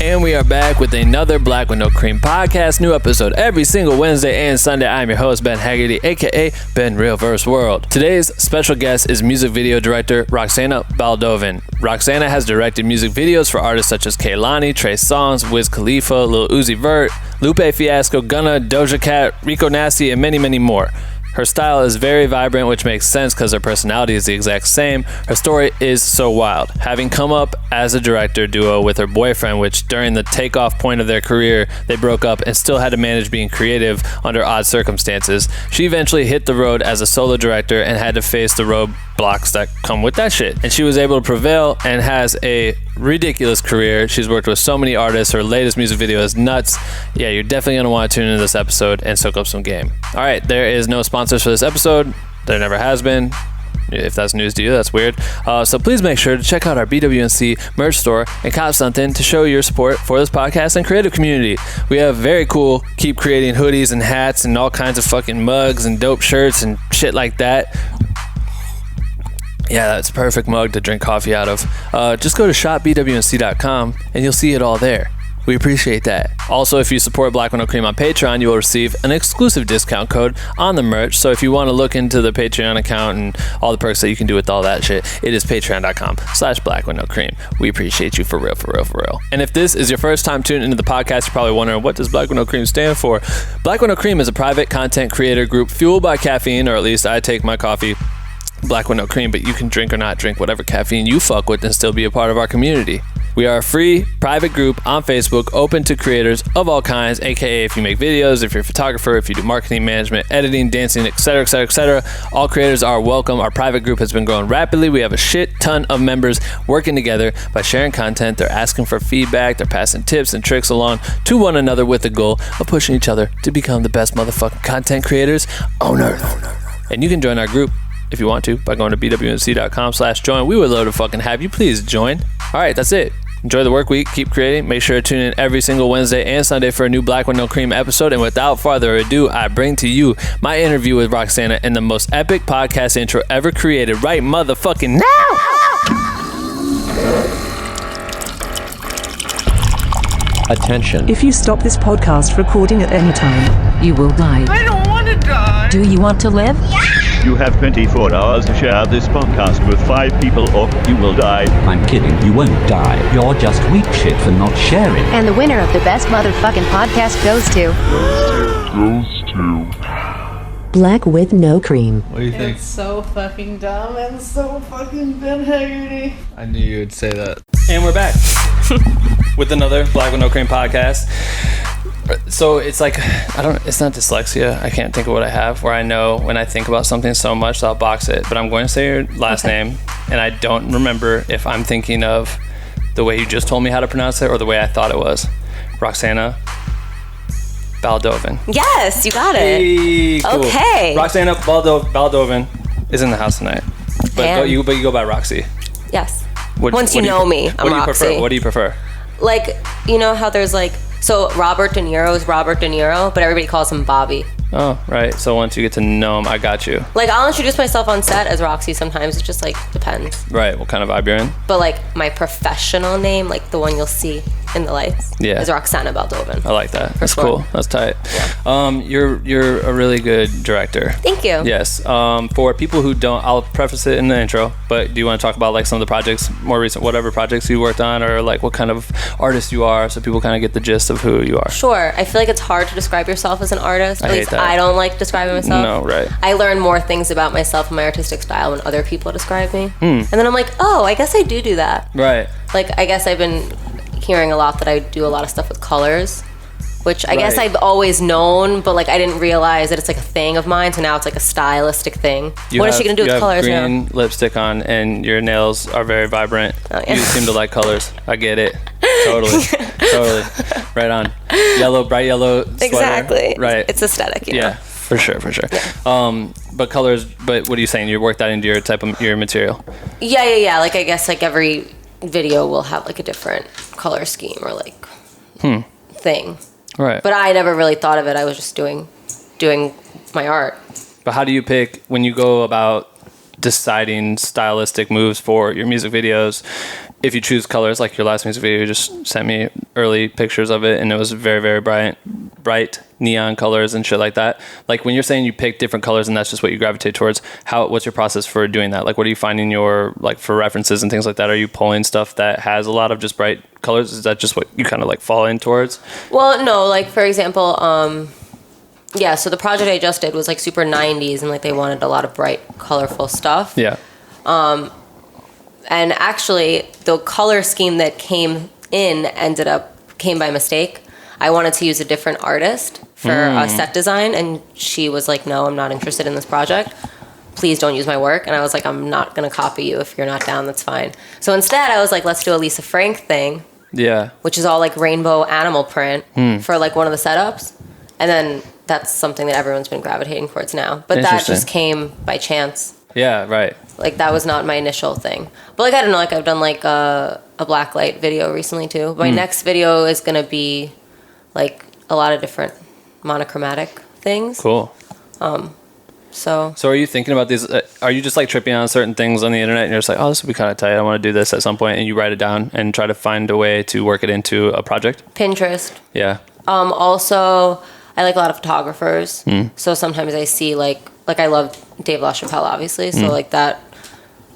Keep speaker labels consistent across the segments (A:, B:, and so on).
A: And we are back with another Black with No Cream podcast. New episode every single Wednesday and Sunday. I'm your host, Ben Haggerty, aka Ben Real Verse World. Today's special guest is music video director Roxana Baldovin. Roxana has directed music videos for artists such as Kehlani, Trey Songz, Wiz Khalifa, Lil Uzi Vert, Lupe Fiasco, Gunna, Doja Cat, Riconasty, and many, many more. Her style is very vibrant, which makes sense because her personality is the exact same. Her story is so wild. Having come up as a director duo with her boyfriend, which during the takeoff point of their career, they broke up and still had to manage being creative under odd circumstances, she eventually hit the road as a solo director and had to face the roadblocks that come with that shit. And she was able to prevail and has a ridiculous career. She's worked with so many artists. Her latest music video is nuts. Yeah, you're definitely going to want to tune into this episode and soak up some game. All right, there is no sponsors for this episode. There never has been. If that's news to you, that's weird. So please make sure to check out our BWNC merch store and cop something to show your support for this podcast and creative community. We have very cool, keep creating hoodies and hats and all kinds of fucking mugs and dope shirts and shit like that. Yeah, that's a perfect mug to drink coffee out of. Just go to shopbwnc.com and you'll see it all there. We appreciate that. Also, if you support Black with No Cream on Patreon, you will receive an exclusive discount code on the merch. So if you want to look into the Patreon account and all the perks that you can do with all that shit, it is patreon.com/Black with No Cream. We appreciate you for real, for real, for real. And if this is your first time tuning into the podcast, you're probably wondering, what does Black with No Cream stand for? Black with No Cream is a private content creator group fueled by caffeine, or at least I take my coffee Black with No Cream, but you can drink or not drink whatever caffeine you fuck with and still be a part of our community. We are a free private group on Facebook open to creators of all kinds, aka if you make videos, if you're a photographer, if you do marketing, management, editing, dancing, etc., etc., etc. All creators are welcome. Our private group has been growing rapidly. We have a shit ton of members working together by sharing content. They're asking for feedback. They're passing tips and tricks along to one another with the goal of pushing each other to become the best motherfucking content creators on earth. And you can join our group if you want to by going to bwnc.com/join. We would love to fucking have you. Please join. All right, that's it. Enjoy the work week. Keep creating. Make sure to tune in every single Wednesday and Sunday for a new Black with No Cream episode. And without further ado, I bring to you my interview with Roxana in the most epic podcast intro ever created right motherfucking now.
B: Attention.
C: If you stop this podcast recording at any time, you will die.
D: I don't want to die.
C: Do you want to live?
D: Yeah.
E: You have 24 hours to share this podcast with 5 people or you will die.
B: I'm kidding, you won't die. You're just weak shit for not sharing.
F: And the winner of the best motherfucking podcast goes to...
G: Black with No Cream.
A: What do you think?
D: It's so fucking dumb and so fucking Ben Haggerty.
A: I knew you would say that. And we're back with another Black with No Cream podcast. So it's like, it's not dyslexia. I can't think of what I have, where I know when I think about something so much, I'll box it. But I'm going to say your last name, and I don't remember if I'm thinking of the way you just told me how to pronounce it or the way I thought it was. Roxana Baldovin.
H: Yes, you got it.
A: Hey, cool.
H: Okay.
A: Roxana Baldovin is in the house tonight. But you go by Roxy.
H: Yes.
A: Once
H: you know me, I'm Roxy.
A: What do you prefer?
H: Like, you know how there's like, so Robert De Niro is Robert De Niro, but everybody calls him Bobby.
A: Oh, right. So once you get to know him, I got you.
H: Like, I'll introduce myself on set as Roxy sometimes. It just, like, depends.
A: Right. What kind of vibe you're in?
H: But, like, my professional name, like the one you'll see in the lights, is Roxana Baldovin.
A: I like that. That's cool. That's tight.
H: Yeah.
A: You're a really good director.
H: Thank you.
A: Yes. For people who don't, I'll preface it in the intro, but do you want to talk about, like, some of the projects, more recent, whatever projects you worked on, or, like, what kind of artist you are, so people kind of get the gist of who you are?
H: Sure. I feel like it's hard to describe yourself as an artist. At least I don't like describing myself.
A: No, right.
H: I learn more things about myself and my artistic style when other people describe me. And then I'm like, oh, I guess I do that.
A: Right.
H: Like, I guess I've been hearing a lot that I do a lot of stuff with colors, which I guess I've always known, but like I didn't realize that it's like a thing of mine, so now it's like a stylistic thing. What is she gonna do with colors now? You have green lipstick
A: on and your nails are very vibrant.
H: Oh, yeah.
A: You seem to like colors. I get it. Totally. Totally. Right on. Yellow, bright yellow sweater.
H: Exactly.
A: Right.
H: It's aesthetic, you know?
A: Yeah, for sure.
H: Yeah.
A: But colors, but what are you saying? You work that into your type of, your material?
H: Yeah. Like, I guess like every video will have like a different color scheme or like thing.
A: Right.
H: But I never really thought of it. I was just doing my art.
A: But how do you pick, when you go about deciding stylistic moves for your music videos, if you choose colors, like your last music video, you just sent me early pictures of it, and it was very, very bright neon colors and shit like that. Like when you're saying you pick different colors and that's just what you gravitate towards, what's your process for doing that? Like what are you finding for references and things like that? Are you pulling stuff that has a lot of just bright colors? Is that just what you kind of like fall in towards?
H: Well, no, like for example, yeah, so the project I just did was like super 90s, and like they wanted a lot of bright, colorful stuff.
A: Yeah.
H: And actually, the color scheme that came by mistake. I wanted to use a different artist for a set design, and she was like, no, I'm not interested in this project. Please don't use my work. And I was like, I'm not going to copy you. If you're not down, that's fine. So instead, I was like, let's do a Lisa Frank thing.
A: Yeah.
H: Which is all like rainbow animal print for like one of the setups. And then that's something that everyone's been gravitating towards now. But that just came by chance.
A: Yeah, right.
H: Like that was not my initial thing. But like, I don't know, like I've done like a blacklight video recently too. My next video is going to be like a lot of different monochromatic things.
A: Cool.
H: So
A: are you thinking about these? Are you just like tripping on certain things on the internet and you're just like, oh, this would be kind of tight. I want to do this at some point, and you write it down and try to find a way to work it into a project?
H: Pinterest.
A: Yeah.
H: Also, I like a lot of photographers. So sometimes I see like I love Dave LaChapelle, obviously. So like that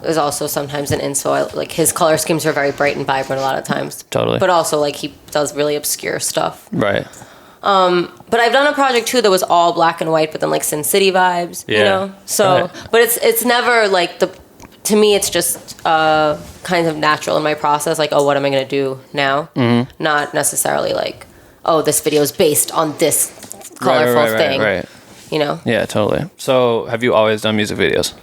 H: is also sometimes an inspo. Like his color schemes are very bright and vibrant a lot of times.
A: Totally.
H: But also like he does really obscure stuff.
A: Right.
H: But I've done a project too that was all black and white, but then like Sin City vibes, you know? So, but it's never like to me, it's just kind of natural in my process. Like, oh, what am I going to do now? Not necessarily like, oh, this video is based on this colorful thing.
A: Right.
H: You know?
A: Yeah, totally. So have you always done music videos?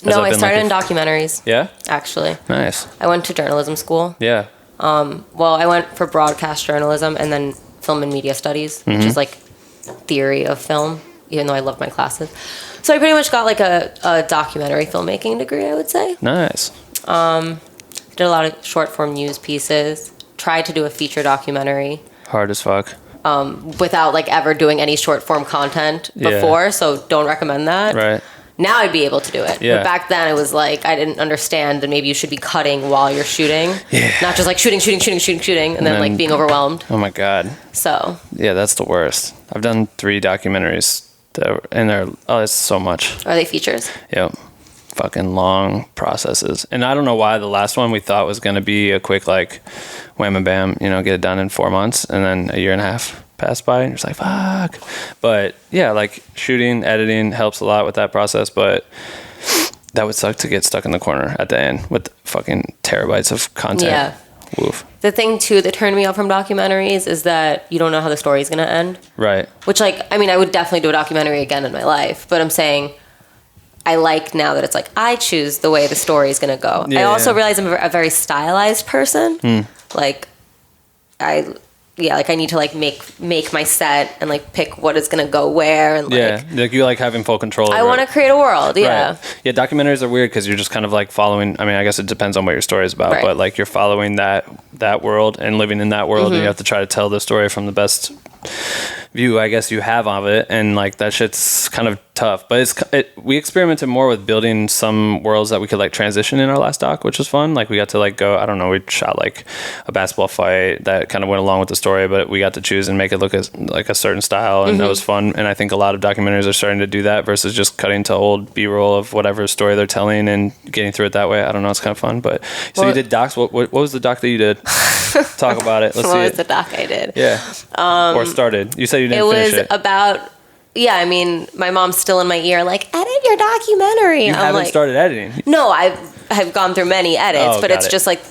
H: No, I started in documentaries.
A: Yeah?
H: Actually.
A: Nice.
H: I went to journalism school.
A: Yeah.
H: Well, I went for broadcast journalism and then film and media studies, which is like theory of film, even though I loved my classes. So I pretty much got like a documentary filmmaking degree, I would say.
A: Nice.
H: Did a lot of short form news pieces. Tried to do a feature documentary.
A: Hard as fuck.
H: Without like ever doing any short form content before, so don't recommend that.
A: Right.
H: Now I'd be able to do it.
A: Yeah.
H: But back then it was like I didn't understand that maybe you should be cutting while you're shooting.
A: Yeah.
H: Not just like shooting, and then like being overwhelmed.
A: Oh my God.
H: So.
A: Yeah, that's the worst. I've done 3 documentaries and it's so much.
H: Are they features?
A: Yep. Fucking long processes. And I don't know why the last one we thought was going to be a quick like wham and bam, get it done in 4 months, and then a year and a half passed by and you're just like, fuck. But yeah, like shooting, editing helps a lot with that process, but that would suck to get stuck in the corner at the end with fucking terabytes of content.
H: Yeah.
A: Woof.
H: The thing too that turned me off from documentaries is that you don't know how the story's going to end. Right. Which like, I mean, I would definitely do a documentary again in my life, but I'm saying I like now that it's like, I choose the way the story is going to go. Yeah, I also realize I'm a very stylized person. Like I need to like make my set and like pick what is going to go where. And
A: like you like having full control over
H: I want to create a world. Yeah.
A: Right. Yeah. Documentaries are weird because you're just kind of like following, I mean, I guess it depends on what your story is about, but like you're following that world and living in that world, and you have to try to tell the story from the best view I guess you have of it, and like that shit's kind of tough. But we experimented more with building some worlds that we could like transition in our last doc, which was fun. Like we got to like go, I don't know, we shot like a basketball fight that kind of went along with the story, but we got to choose and make it look like a certain style, and that was fun. And I think a lot of documentaries are starting to do that versus just cutting to old B-roll of whatever story they're telling and getting through it that way. I don't know, it's kind of fun. But so you did docs. What was the doc that you did? Talk about it. Let's see.
H: What was the doc I did?
A: Yeah. Or started. You said you didn't finish it.
H: It was about, I mean, my mom's still in my ear, like, edit your documentary.
A: You haven't started editing?
H: No, I've gone through many edits, but it's just like,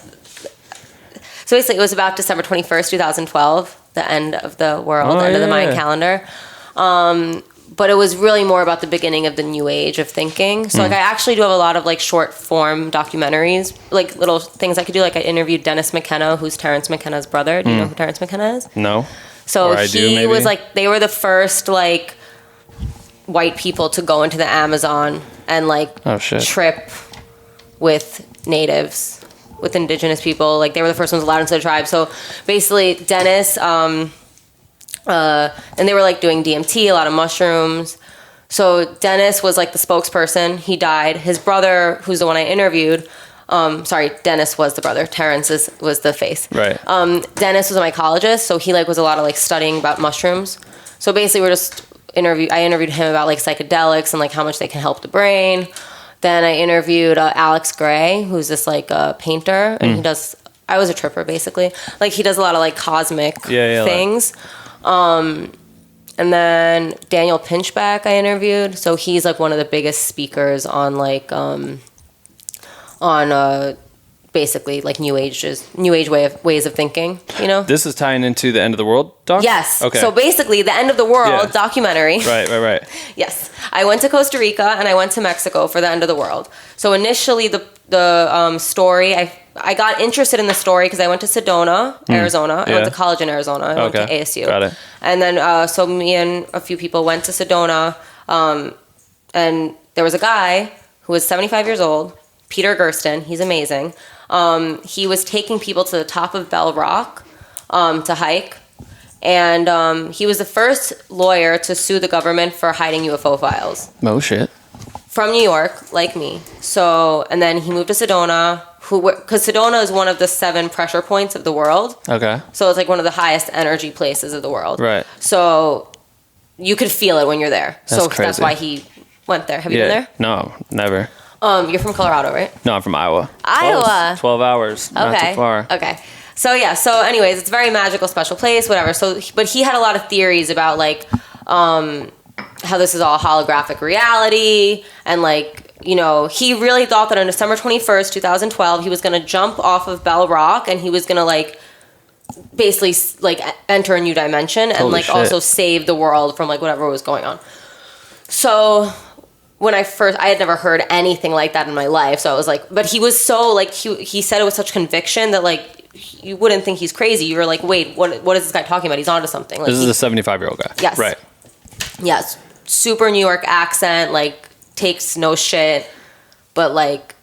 H: so basically it was about December 21st, 2012, the end of the world, end of the Mayan calendar. But it was really more about the beginning of the new age of thinking. So like I actually do have a lot of like short form documentaries, like little things I could do. Like I interviewed Dennis McKenna, who's Terrence McKenna's brother. Do you know who Terrence McKenna is?
A: No.
H: So he was like, they were the first like white people to go into the Amazon and like trip with natives, with indigenous people. Like they were the first ones allowed into the tribe. So basically Dennis, and they were like doing DMT, a lot of mushrooms. So Dennis was like the spokesperson. He died. His brother, who's the one I interviewed, Dennis was the brother. Terrence was the face.
A: Right.
H: Dennis was a mycologist, so he like was a lot of like studying about mushrooms. So basically, I interviewed him about like psychedelics and like how much they can help the brain. Then I interviewed Alex Gray, who's this like painter, and he does. I was a tripper basically. Like he does a lot of like cosmic things. And then Daniel Pinchback I interviewed. So he's like one of the biggest speakers on like basically like new age ways of thinking, you know?
A: This is tying into the End of the World doc?
H: Yes.
A: Okay.
H: So basically the End of the World documentary.
A: Right.
H: Yes. I went to Costa Rica and I went to Mexico for the End of the World. So initially the story, I got interested in the story because I went to Sedona, Arizona. I went to college in Arizona. I went to ASU.
A: Got it.
H: And then so me and a few people went to Sedona, and there was a guy who was 75 years old, Peter Gersten. He's amazing. He was taking people to the top of Bell Rock to hike. And he was the first lawyer to sue the government for hiding UFO files.
A: Oh, shit.
H: From New York, like me. So, and then he moved to Sedona, because Sedona is one of the 7 pressure points of the world.
A: Okay.
H: So it's like one of the highest energy places of the world.
A: Right.
H: So you could feel it when you're there.
A: That's
H: That's
A: crazy.
H: why he went there. Have you been there?
A: No, never.
H: You're from Colorado, right?
A: No, I'm from Iowa.
H: Iowa.
A: 12 hours. Not too far.
H: Okay. So yeah. So anyways, it's a very magical, special place, whatever. So, but he had a lot of theories about like, how this is all holographic reality, and like, you know, he really thought that on December 21st, 2012, he was going to jump off of Bell Rock and he was going to like basically like enter a new dimension and like also save the world from like whatever was going on. So when I had never heard anything like that in my life. So I was like, but he was so like, he said it with such conviction that like, you wouldn't think he's crazy. You were like, wait, what is this guy talking about? He's onto something. Like,
A: this is a 75-year-old guy.
H: Yes.
A: Right.
H: Yes. Super New York accent, like takes no shit, but like...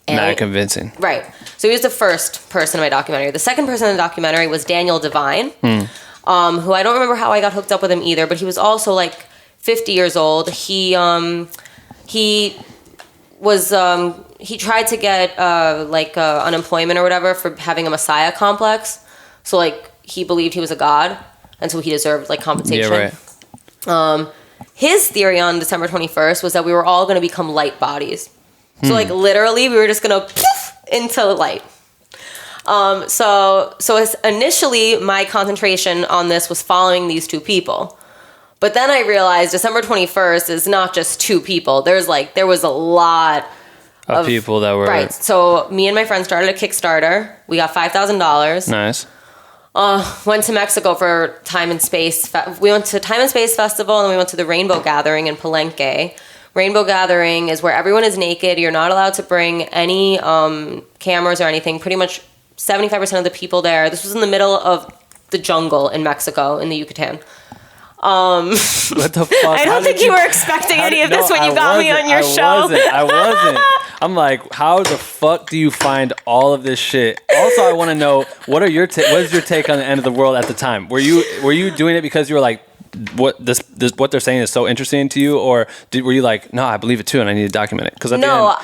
A: Not convincing.
H: Right. So he was the first person in my documentary. The second person in the documentary was Daniel Devine, who I don't remember how I got hooked up with him either, but he was also like 50 years old. He tried to get unemployment or whatever for having a messiah complex. So like he believed he was a god, and so he deserved like compensation.
A: Yeah, right.
H: His theory on December 21st was that we were all going to become light bodies. So like literally we were just going to poof into light. So initially my concentration on this was following these 2 people. But then I realized December 21st is not just 2 people. There was a lot
A: of people that were...
H: Right. So me and my friend started a Kickstarter. We got $5,000.
A: Nice.
H: Went to Mexico for Time and Space. We went to Time and Space Festival, and then we went to the Rainbow Gathering in Palenque. Rainbow Gathering is where everyone is naked. You're not allowed to bring any cameras or anything. Pretty much 75% of the people there. This was in the middle of the jungle in Mexico, in the Yucatan.
A: What the fuck?
H: I don't think you were expecting any of this when you got me on your show.
A: I wasn't. I'm like, how the fuck do you find all of this shit? Also, I want to know, what is your take on the End of the World at the time? Were you doing it because you were like, what they're saying is so interesting to you, or were you like, no, I believe it too, and I need to document it? Because at the end,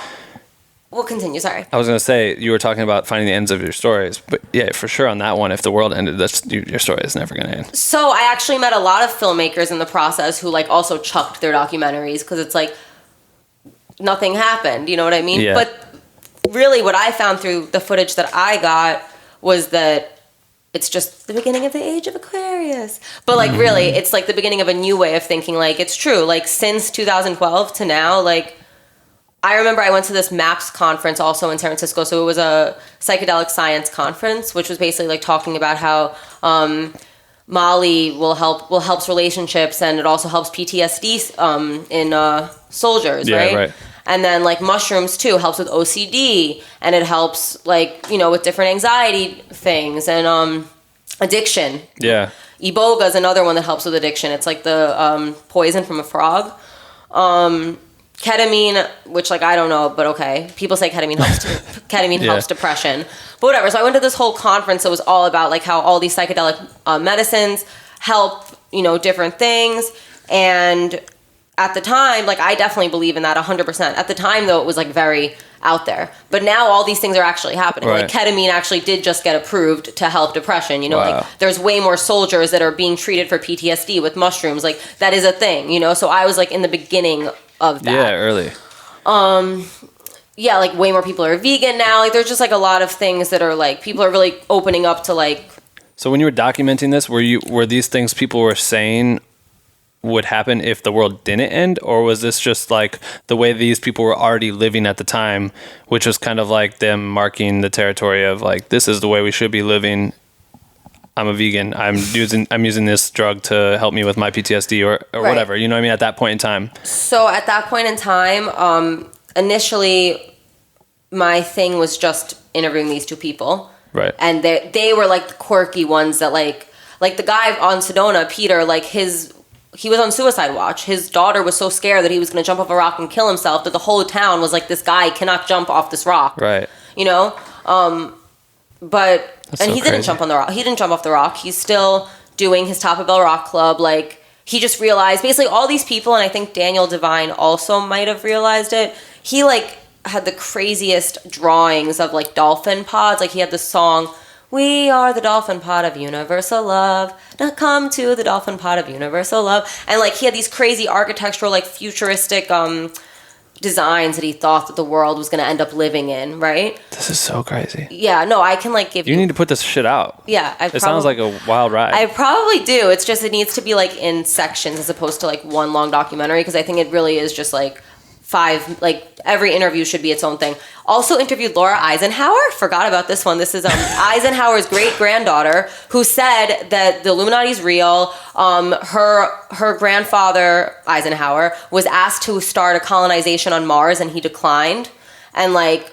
H: we'll continue. Sorry.
A: I was gonna say, you were talking about finding the ends of your stories, but yeah, for sure on that one, if the world ended, your story is never gonna end.
H: So I actually met a lot of filmmakers in the process who like also chucked their documentaries because it's like nothing happened. You know what I mean?
A: Yeah.
H: But really, what I found through the footage that I got was that it's just the beginning of the age of Aquarius. But like really, it's like the beginning of a new way of thinking. Like it's true. Like since 2012 to now, like I remember I went to this MAPS conference also in San Francisco. So it was a psychedelic science conference, which was basically like talking about how Molly helps relationships, and it also helps PTSD in soldiers, right? Right. And then like mushrooms too helps with OCD, and it helps like, you know, with different anxiety things and addiction. Yeah. Iboga is another one that helps with addiction. It's like the poison from a frog. Ketamine, which like I don't know, but okay. People say ketamine helps. Ketamine helps depression, but whatever. So I went to this whole conference that was all about like how all these psychedelic medicines help, you know, different things. And at the time, like I definitely believe in that 100%. At the time, though, it was like very out there. But now all these things are actually happening.
A: Right.
H: Like ketamine actually did just get approved to help depression. You know,
A: Wow.
H: like there's way more soldiers that are being treated for PTSD with mushrooms. Like that is a thing, you know? So I was like in the beginning of that.
A: Yeah, early.
H: Yeah, like way more people are vegan now. Like there's just like a lot of things that are like people are really opening up to like.
A: So when you were documenting this, were these things people were saying would happen if the world didn't end, or was this just like the way these people were already living at the time, which was kind of like them marking the territory of like, this is the way we should be living. I'm a vegan. I'm using this drug to help me with my PTSD or
H: Right.
A: whatever. You know what I mean? At that point in time.
H: So at that point in time, initially my thing was just interviewing these two people.
A: Right.
H: And they were like the quirky ones that like the guy on Sedona, Peter, like he was on suicide watch. His daughter was so scared that he was going to jump off a rock and kill himself that the whole town was like, this guy cannot jump off this rock.
A: Right.
H: You know? But,
A: That's
H: and
A: so
H: he didn't
A: crazy.
H: jump on the rock. He didn't jump off the rock. He's still doing his Taco Bell Rock Club. Like, he just realized, basically all these people, and I think Daniel Devine also might have realized it, he like had the craziest drawings of like dolphin pods. Like he had the song, "We are the dolphin pod of universal love. Now come to the dolphin pod of universal love." And like he had these crazy architectural, like futuristic designs that he thought that the world was going to end up living in, right?
A: This is so crazy.
H: Yeah, no, I can like give you...
A: You need to put this shit out.
H: Yeah,
A: It sounds like a wild ride.
H: I probably do. It's just it needs to be like in sections as opposed to like one long documentary, because I think it really is just like 5, like every interview should be its own thing. Also interviewed Laura Eisenhower. Forgot about this one. This is Eisenhower's great granddaughter, who said that the Illuminati's real. Her grandfather Eisenhower was asked to start a colonization on Mars and he declined, and like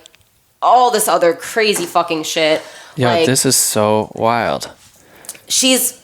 H: all this other crazy fucking shit.
A: Yeah,
H: like,
A: this is so wild.
H: She's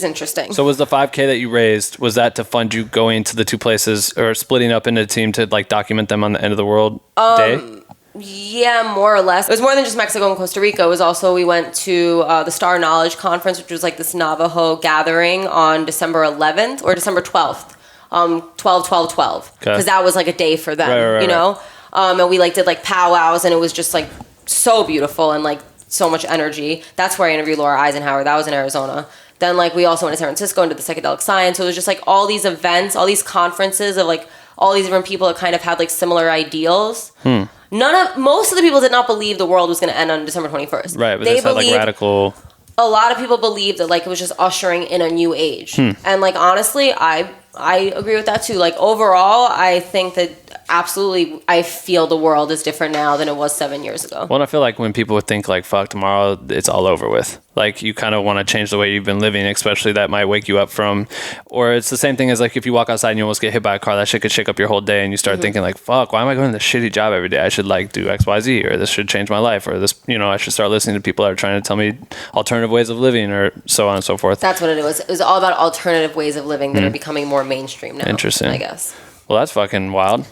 H: interesting.
A: So was the 5K that you raised, was that to fund you going to the two places or splitting up into a team to like document them on the end of the world day?
H: Yeah, more or less. It was more than just Mexico and Costa Rica. It was also, we went to the Star Knowledge Conference, which was like this Navajo gathering on December 11th or December 12th. 12/12/12. Because that was like a day for them, you know? And we like did like powwows, and it was just like so beautiful and like so much energy. That's where I interviewed Laura Eisenhower. That was in Arizona. Then like we also went to San Francisco and did the psychedelic science. So it was just like all these events, all these conferences of like all these different people that kind of had like similar ideals. Most of the people did not believe the world was going to end on December 21st.
A: Right, but they had like radical...
H: A lot of people believed that like it was just ushering in a new age. And like honestly, I agree with that too. Like overall, I think that absolutely I feel the world is different now than it was 7 years ago.
A: Well, I feel like when people would think like, fuck, tomorrow it's all over with. Like you kind of want to change the way you've been living, especially that might wake you up from, or it's the same thing as like if you walk outside and you almost get hit by a car, that shit could shake up your whole day, and you start thinking like, fuck, why am I going to this shitty job every day? I should like do X, Y, Z, or this should change my life, or this, you know, I should start listening to people that are trying to tell me alternative ways of living, or so on and so forth.
H: That's what it was. It was all about alternative ways of living that are becoming more mainstream now.
A: Interesting.
H: I guess.
A: Well, that's fucking wild.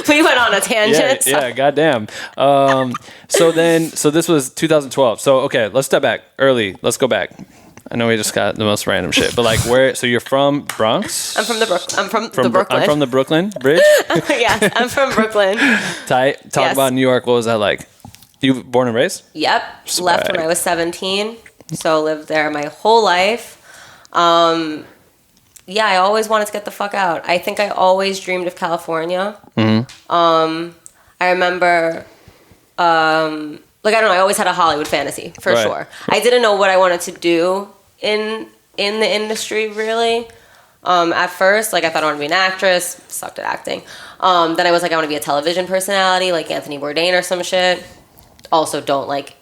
H: We went on a tangent.
A: Yeah, goddamn. So this was 2012. So okay, let's step back early. Let's go back. I know we just got the most random shit, but like where? So you're from Bronx?
H: I'm from the Brooklyn. I'm
A: from the Brooklyn Bridge.
H: Yes, I'm from Brooklyn.
A: Tight. Talk
H: Yes.
A: about New York. What was that like? You born and raised?
H: Yep.
A: Swag.
H: Left when I was 17, so lived there my whole life. Yeah, I always wanted to get the fuck out. I think I always dreamed of California. I remember, like, I don't know, I always had a Hollywood fantasy, for sure. I didn't know what I wanted to do in the industry, really. At first, like, I thought I wanted to be an actress. Sucked at acting. Then I was like, I want to be a television personality, like Anthony Bourdain or some shit. Also don't like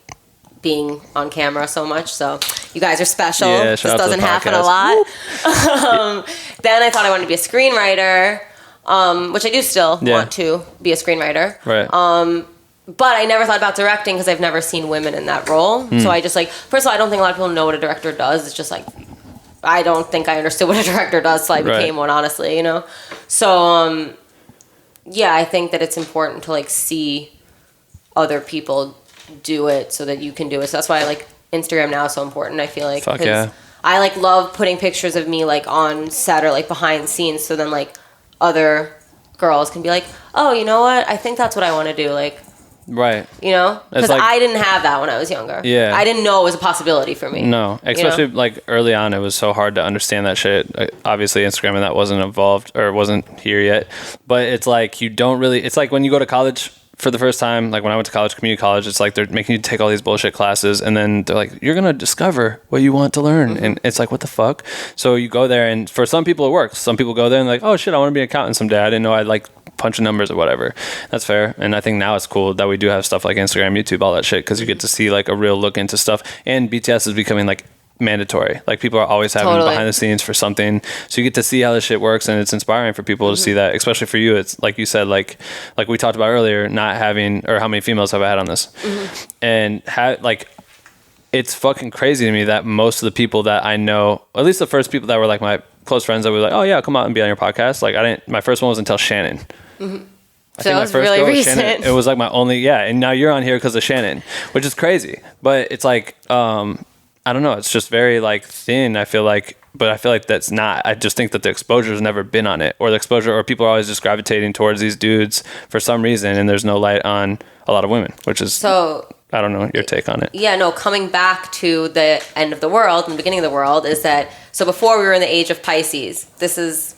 H: being on camera so much, so you guys are special.
A: Yeah,
H: this doesn't happen a lot. Then I thought I wanted to be a screenwriter, which I do still want to be a screenwriter.
A: Right.
H: But I never thought about directing because I've never seen women in that role. So I just like, first of all, I don't think a lot of people know what a director does. It's just like, I don't think I understood what a director does, so I became one, honestly, you know? So, yeah, I think that it's important to like see other people do it so that you can do it. So that's why like Instagram now is so important, I feel like.
A: Fuck yeah.
H: I like love putting pictures of me like on set or like behind scenes, so then like other girls can be like, oh, you know what? I think that's what I want to do. Like,
A: right.
H: You know? Because
A: like,
H: I didn't have that when I was younger.
A: Yeah.
H: I didn't know it was a possibility for me.
A: No, especially like early on, it was so hard to understand that shit. Obviously, Instagram and that wasn't evolved or wasn't here yet. But it's like you don't really. It's like when you go to college for the first time. Like when I went to college, community college, it's like they're making you take all these bullshit classes, and then they're like, you're gonna discover what you want to learn, and it's like, what the fuck? So you go there, and for some people it works. Some people go there and like, oh shit, I want to be an accountant someday. I didn't know I'd like punching numbers or whatever. That's fair. And I think now it's cool that we do have stuff like Instagram, YouTube, all that shit, because you get to see like a real look into stuff. And BTS is becoming like mandatory. Like people are always having behind the scenes for something, so you get to see how this shit works, and it's inspiring for people to see that. Especially for you, it's like you said, like we talked about earlier, not having, or how many females have I had on this, and like it's fucking crazy to me that most of the people that I know, at least the first people that were like my close friends that were like, oh yeah, come out and be on your podcast, like my first one was until Shannon.
H: So that was really recent.
A: Shannon, it was like my only, and now you're on here because of Shannon, which is crazy. But it's like, I don't know, it's just very like thin, I feel like, but I feel like that's not, I just think that the exposure has never been on it, or the exposure, or people are always just gravitating towards these dudes for some reason, and there's no light on a lot of women, which is, so I don't know your take on it. Yeah, no, coming back to the end of the world and the beginning of the world is that, so before we were in the age of Pisces, this is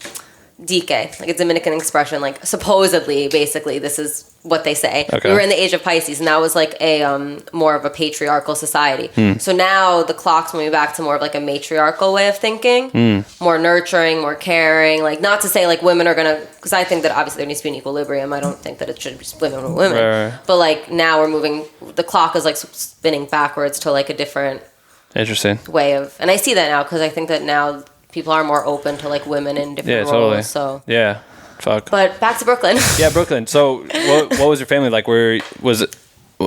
A: DK, like a Dominican expression, like supposedly, basically, this is what they say. Okay. We were in the age of Pisces, and that was like a more of a patriarchal society. So now the clock's moving back to more of like a matriarchal way of thinking, more nurturing, more caring. Like not to say like women are gonna, because I think that obviously there needs to be an equilibrium. I don't think that it should be women with women. Right. But like now we're moving, the clock is like spinning backwards to like a different way of, and I see that now because I think that now people are more open to like women in different roles. Totally. So yeah, fuck. But back to Brooklyn. Yeah, Brooklyn. So what was your family like? Where was it? I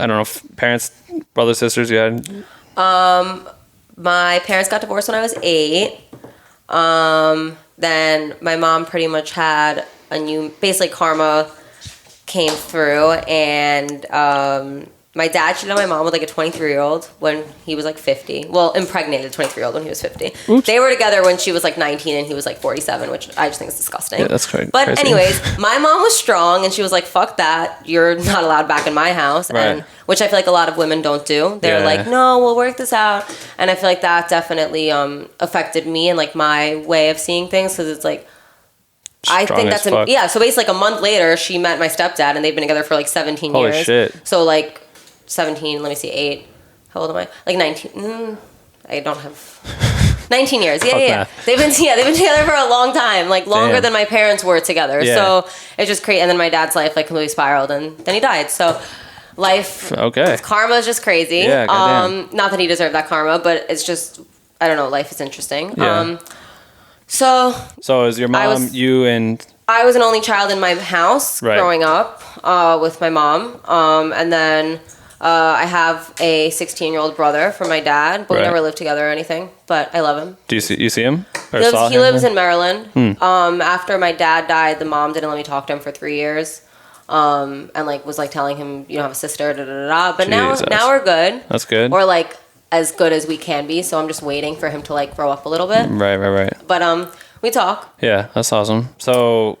A: don't know, parents, brothers, sisters you had? My parents got divorced when I was 8. Then my mom pretty much had a new, basically karma came through, and my dad cheated on my mom with like a 23-year-old when he was like 50. Well, impregnated a 23-year-old when he was 50. Oops. They were together when she was like 19 and he was like 47, which I just think is disgusting. Yeah, that's crazy. But anyways, my mom was strong and she was like, fuck that. You're not allowed back in my house. Right. And which I feel like a lot of women don't do. They're like, no, we'll work this out. And I feel like that definitely affected me and like my way of seeing things, because it's like, I think that's, so basically like a month later, she met my stepdad and they've been together for like 17 years. Holy shit. So like, 17, let me see, 8. How old am I? Like 19. I don't have 19 years. Yeah. They've been together for a long time, like longer than my parents were together. Yeah. So it's just crazy. And then my dad's life like completely spiraled, and then he died. So life, karma is just crazy. Yeah, not that he deserved that karma, but it's just, I don't know, life is interesting. Yeah. So is your mom, you and... I was an only child in my house growing up with my mom. And then I have a 16-year-old brother from my dad, but we never lived together or anything. But I love him. Do you see him? He lives in Maryland. After my dad died, the mom didn't let me talk to him for 3 years. And like was like telling him, you don't have a sister, da da da. But now we're good. That's good. Or like as good as we can be. So I'm just waiting for him to like grow up a little bit. Right. But we talk. Yeah, that's awesome. So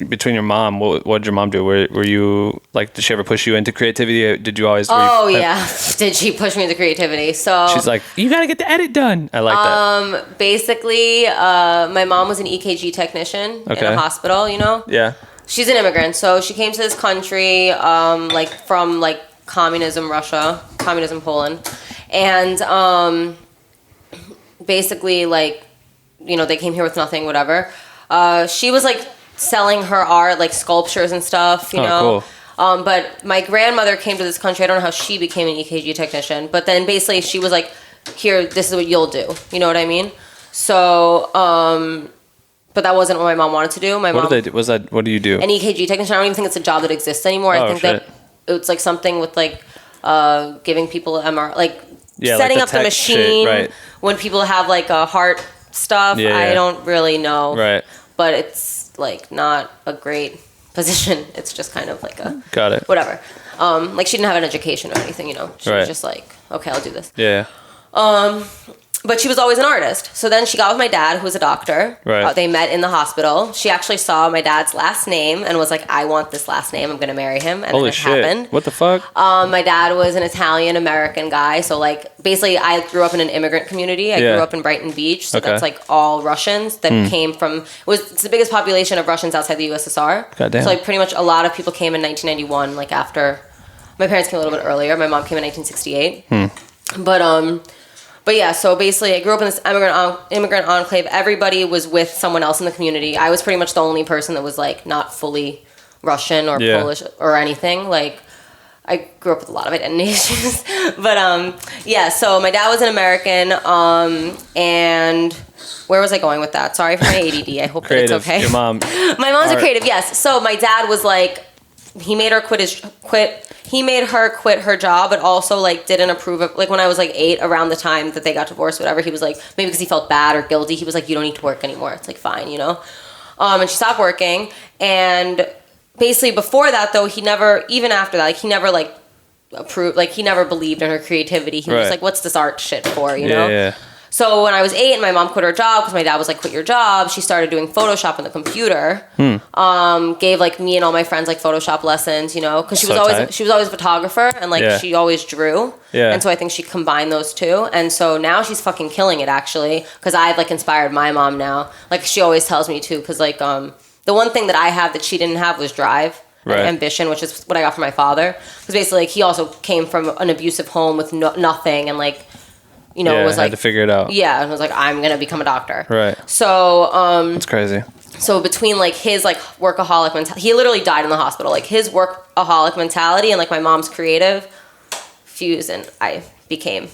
A: between your mom, what did your mom do? Were you like, did she ever push you into creativity? Did you always? Did she push me into creativity? So she's like, you gotta get the edit done. I like that. Basically, my mom was an EKG technician in a hospital. You know. Yeah. She's an immigrant, so she came to this country, like from like communism Poland, and basically like, you know, they came here with nothing, whatever. She was like selling her art, like sculptures and stuff, you know. Cool. But my grandmother came to this country. I don't know how she became an EKG technician, but then basically she was like, here, this is what you'll do. You know what I mean? So, but that wasn't what my mom wanted to do. What do you do? An EKG technician. I don't even think it's a job that exists anymore. I think that it's like something with like, giving people MR, like setting up the machine when people have like a heart stuff. I don't really know. Right. But it's like not a great position. It's just kind of like a whatever. Like she didn't have an education or anything, you know. She was just like, okay, I'll do this. Yeah.
H: But she was always an artist. So then she got with my dad, who was a doctor.
A: Right.
H: They met in the hospital. She actually saw my dad's last name and was like, I want this last name. I'm going to marry him. And
A: Holy
H: then it
A: shit.
H: happened.
A: What the fuck?
H: My dad was an Italian-American guy. So, like, basically, I grew up in an immigrant community. I grew up in Brighton Beach. So that's, like, all Russians that came from... It's the biggest population of Russians outside the USSR.
A: Goddamn.
H: So, like, pretty much a lot of people came in 1991, like, after... My parents came a little bit earlier. My mom came in 1968. But yeah, so basically I grew up in this immigrant enclave. Everybody was with someone else in the community. I was pretty much the only person that was like not fully Russian or Polish or anything. Like I grew up with a lot of identity issues. But yeah, so my dad was an American and where was I going with that? Sorry for my ADD. I hope that it's okay.
A: Your mom.
H: My mom's a creative, yes. So my dad was like, he made her quit her job, but also like didn't approve of, like when I was like 8, around the time that they got divorced, whatever, he was like, maybe because he felt bad or guilty, he was like, you don't need to work anymore. It's like, fine, you know? And she stopped working. And basically before that though, he never, even after that, like he never like approved, like he never believed in her creativity. He was like, what's this art shit for, you know?
A: Yeah.
H: So when I was 8 and my mom quit her job because my dad was like, quit your job, she started doing Photoshop on the computer. Gave like me and all my friends like Photoshop lessons, you know, because she was always a photographer and like she always drew. Yeah. And so I think she combined those two. And so now she's fucking killing it actually, because I've like inspired my mom now. Like she always tells me too, because like the one thing that I have that she didn't have was drive. And ambition, which is what I got from my father. Because basically like he also came from an abusive home with nothing and like, you know, it was like...
A: had to figure it out.
H: Yeah, and I was like, I'm going to become a doctor.
A: Right.
H: So,
A: That's crazy.
H: So between, like, his, like, workaholic mentality... He literally died in the hospital. Like, his workaholic mentality and, like, my mom's creative fused, and I became...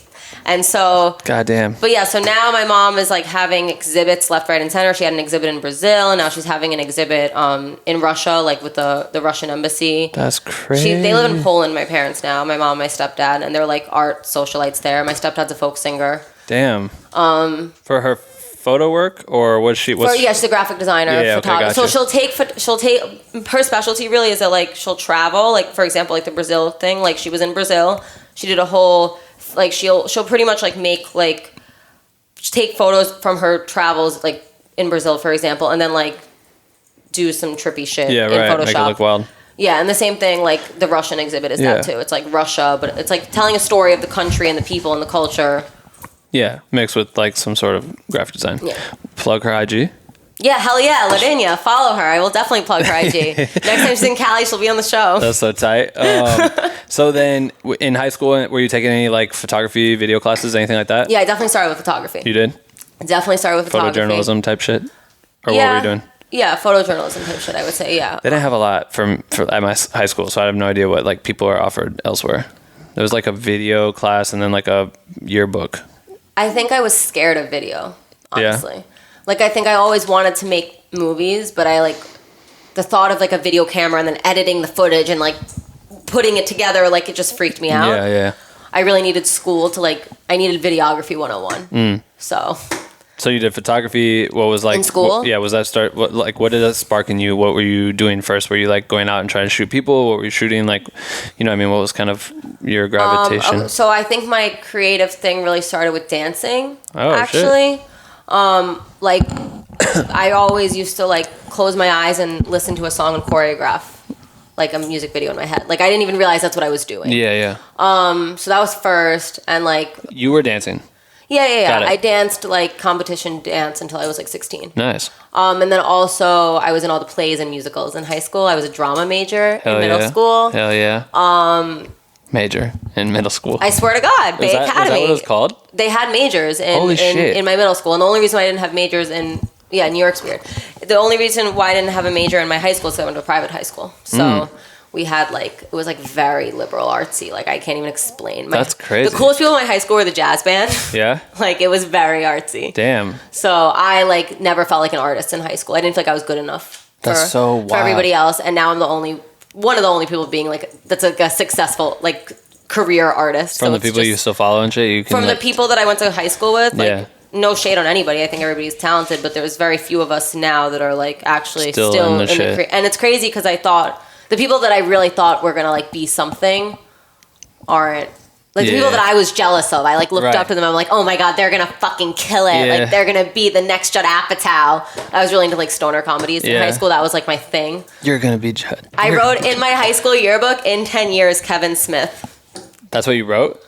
H: And so...
A: Goddamn.
H: But yeah, so now my mom is, like, having exhibits left, right, and center. She had an exhibit in Brazil, and now she's having an exhibit in Russia, like, with the Russian embassy.
A: That's crazy.
H: They live in Poland, my parents now. My mom and my stepdad, and they're, like, art socialites there. My stepdad's a folk singer.
A: Damn. For her photo work, or was she...
H: Yeah, she's a graphic designer.
A: Yeah, okay,
H: so she'll take... Her specialty really is that, like, she'll travel. Like, for example, like, the Brazil thing. Like, she was in Brazil. She did a whole... Like she'll pretty much like make like take photos from her travels like in Brazil, for example, and then like do some trippy shit in Photoshop.
A: Make it look wild.
H: Yeah, and the same thing like the Russian exhibit is that too. It's like Russia, but it's like telling a story of the country and the people and the culture.
A: Yeah, mixed with like some sort of graphic design. Yeah. Plug her IG.
H: Yeah, hell yeah, Lavinia, follow her. I will definitely plug her IG. Next time she's in Cali, she'll be on the show.
A: That's so tight. So then, in high school, were you taking any like photography, video classes, anything like that?
H: Yeah, I definitely started with photography.
A: You did?
H: Definitely started with photography.
A: Photojournalism type shit? Or what were you doing?
H: Yeah, photojournalism type shit, I would say, yeah.
A: They didn't have a lot at my high school, so I have no idea what like people are offered elsewhere. There was like a video class and then like a yearbook.
H: I think I was scared of video, honestly.
A: Yeah.
H: Like, I think I always wanted to make movies, but I, like, the thought of, like, a video camera and then editing the footage and, like, putting it together, like, it just freaked me out.
A: Yeah, yeah.
H: I really needed school to, like, I needed videography 101. So
A: you did photography, what was, like...
H: In school?
A: Was that what did that spark in you? What were you doing first? Were you, like, going out and trying to shoot people? What were you shooting, like, you know what I mean? What was kind of your gravitation?
H: So I think my creative thing really started with dancing,
A: actually.
H: Shit. Like, I always used to, like, close my eyes and listen to a song and choreograph, like, a music video in my head. Like, I didn't even realize that's what I was doing.
A: Yeah, yeah.
H: So that was first, and, like...
A: You were dancing?
H: Yeah. I danced, like, competition dance until I was, like, 16.
A: Nice.
H: And then also, I was in all the plays and musicals in high school. I was a drama major in middle school.
A: Hell yeah. Major in middle school.
H: I swear to God, Bay Academy. Is that what
A: it was called?
H: They had majors in my middle school. And the only reason why I didn't have majors New York's weird. The only reason why I didn't have a major in my high school is because I went to a private high school. So we had like, it was like very liberal artsy. Like I can't even explain.
A: That's crazy.
H: The coolest people in my high school were the jazz band.
A: Yeah?
H: Like it was very artsy.
A: Damn.
H: So I like never felt like an artist in high school. I didn't feel like I was good enough for everybody else. And now I'm one of the only people being like, that's like a successful like career artist.
A: From the people you still follow and shit?
H: From the people that I went to high school with, like, no shade on anybody. I think everybody's talented, but there's very few of us now that are like actually still in the shit. And it's crazy because I thought the people that I really thought were gonna like be something aren't Like the people that I was jealous of, I like looked up to them. I'm like, oh my god, they're gonna fucking kill it.
A: Yeah.
H: Like they're gonna be the next Judd Apatow. I was really into like stoner comedies in high school. That was like my thing.
A: You're gonna be Judd.
H: I wrote in my high school yearbook, in 10 years, Kevin Smith.
A: That's what you wrote?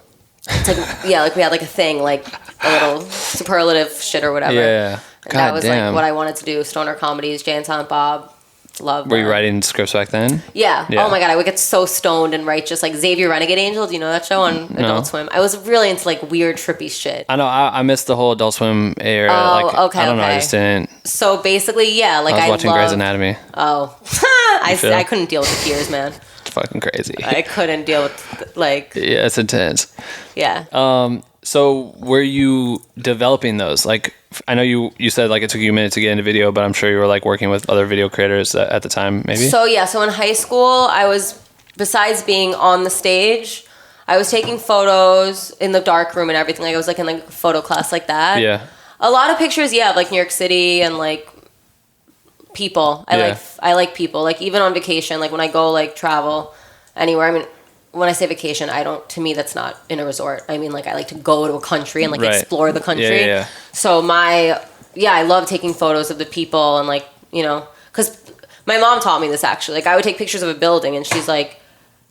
H: It's like, yeah, like we had like a thing, like a little superlative shit or whatever.
A: Yeah.
H: And that was like what I wanted to do. Stoner comedies, Jay and Silent Bob. Love.
A: Were you writing scripts back then?
H: Yeah. Oh my god, I would get so stoned and write just like Xavier Renegade Angel. Do you know that show on Adult Swim? I was really into like weird trippy shit.
A: I know. I missed the whole Adult Swim era.
H: Oh,
A: like,
H: okay.
A: I don't know. I just didn't.
H: So basically, yeah, like
A: I was watching Grey's Anatomy.
H: Oh, I couldn't deal with the tears, man.
A: It's fucking crazy.
H: I couldn't deal with like.
A: Yeah, it's intense.
H: Yeah.
A: So were you developing those? Like, I know you said like it took you a minute to get into video, but I'm sure you were like working with other video creators at the time, maybe?
H: So yeah, so in high school, I was, besides being on the stage, I was taking photos in the dark room and everything. Like I was like in like photo class like that.
A: Yeah.
H: A lot of pictures, yeah, of like New York City and like people. I like people. Like even on vacation, like when I go like travel anywhere, I mean, when I say vacation, to me, that's not in a resort. I mean, like, I like to go to a country and, like, explore the country.
A: Yeah.
H: So I love taking photos of the people and, like, you know, because my mom taught me this, actually. Like, I would take pictures of a building, and she's like,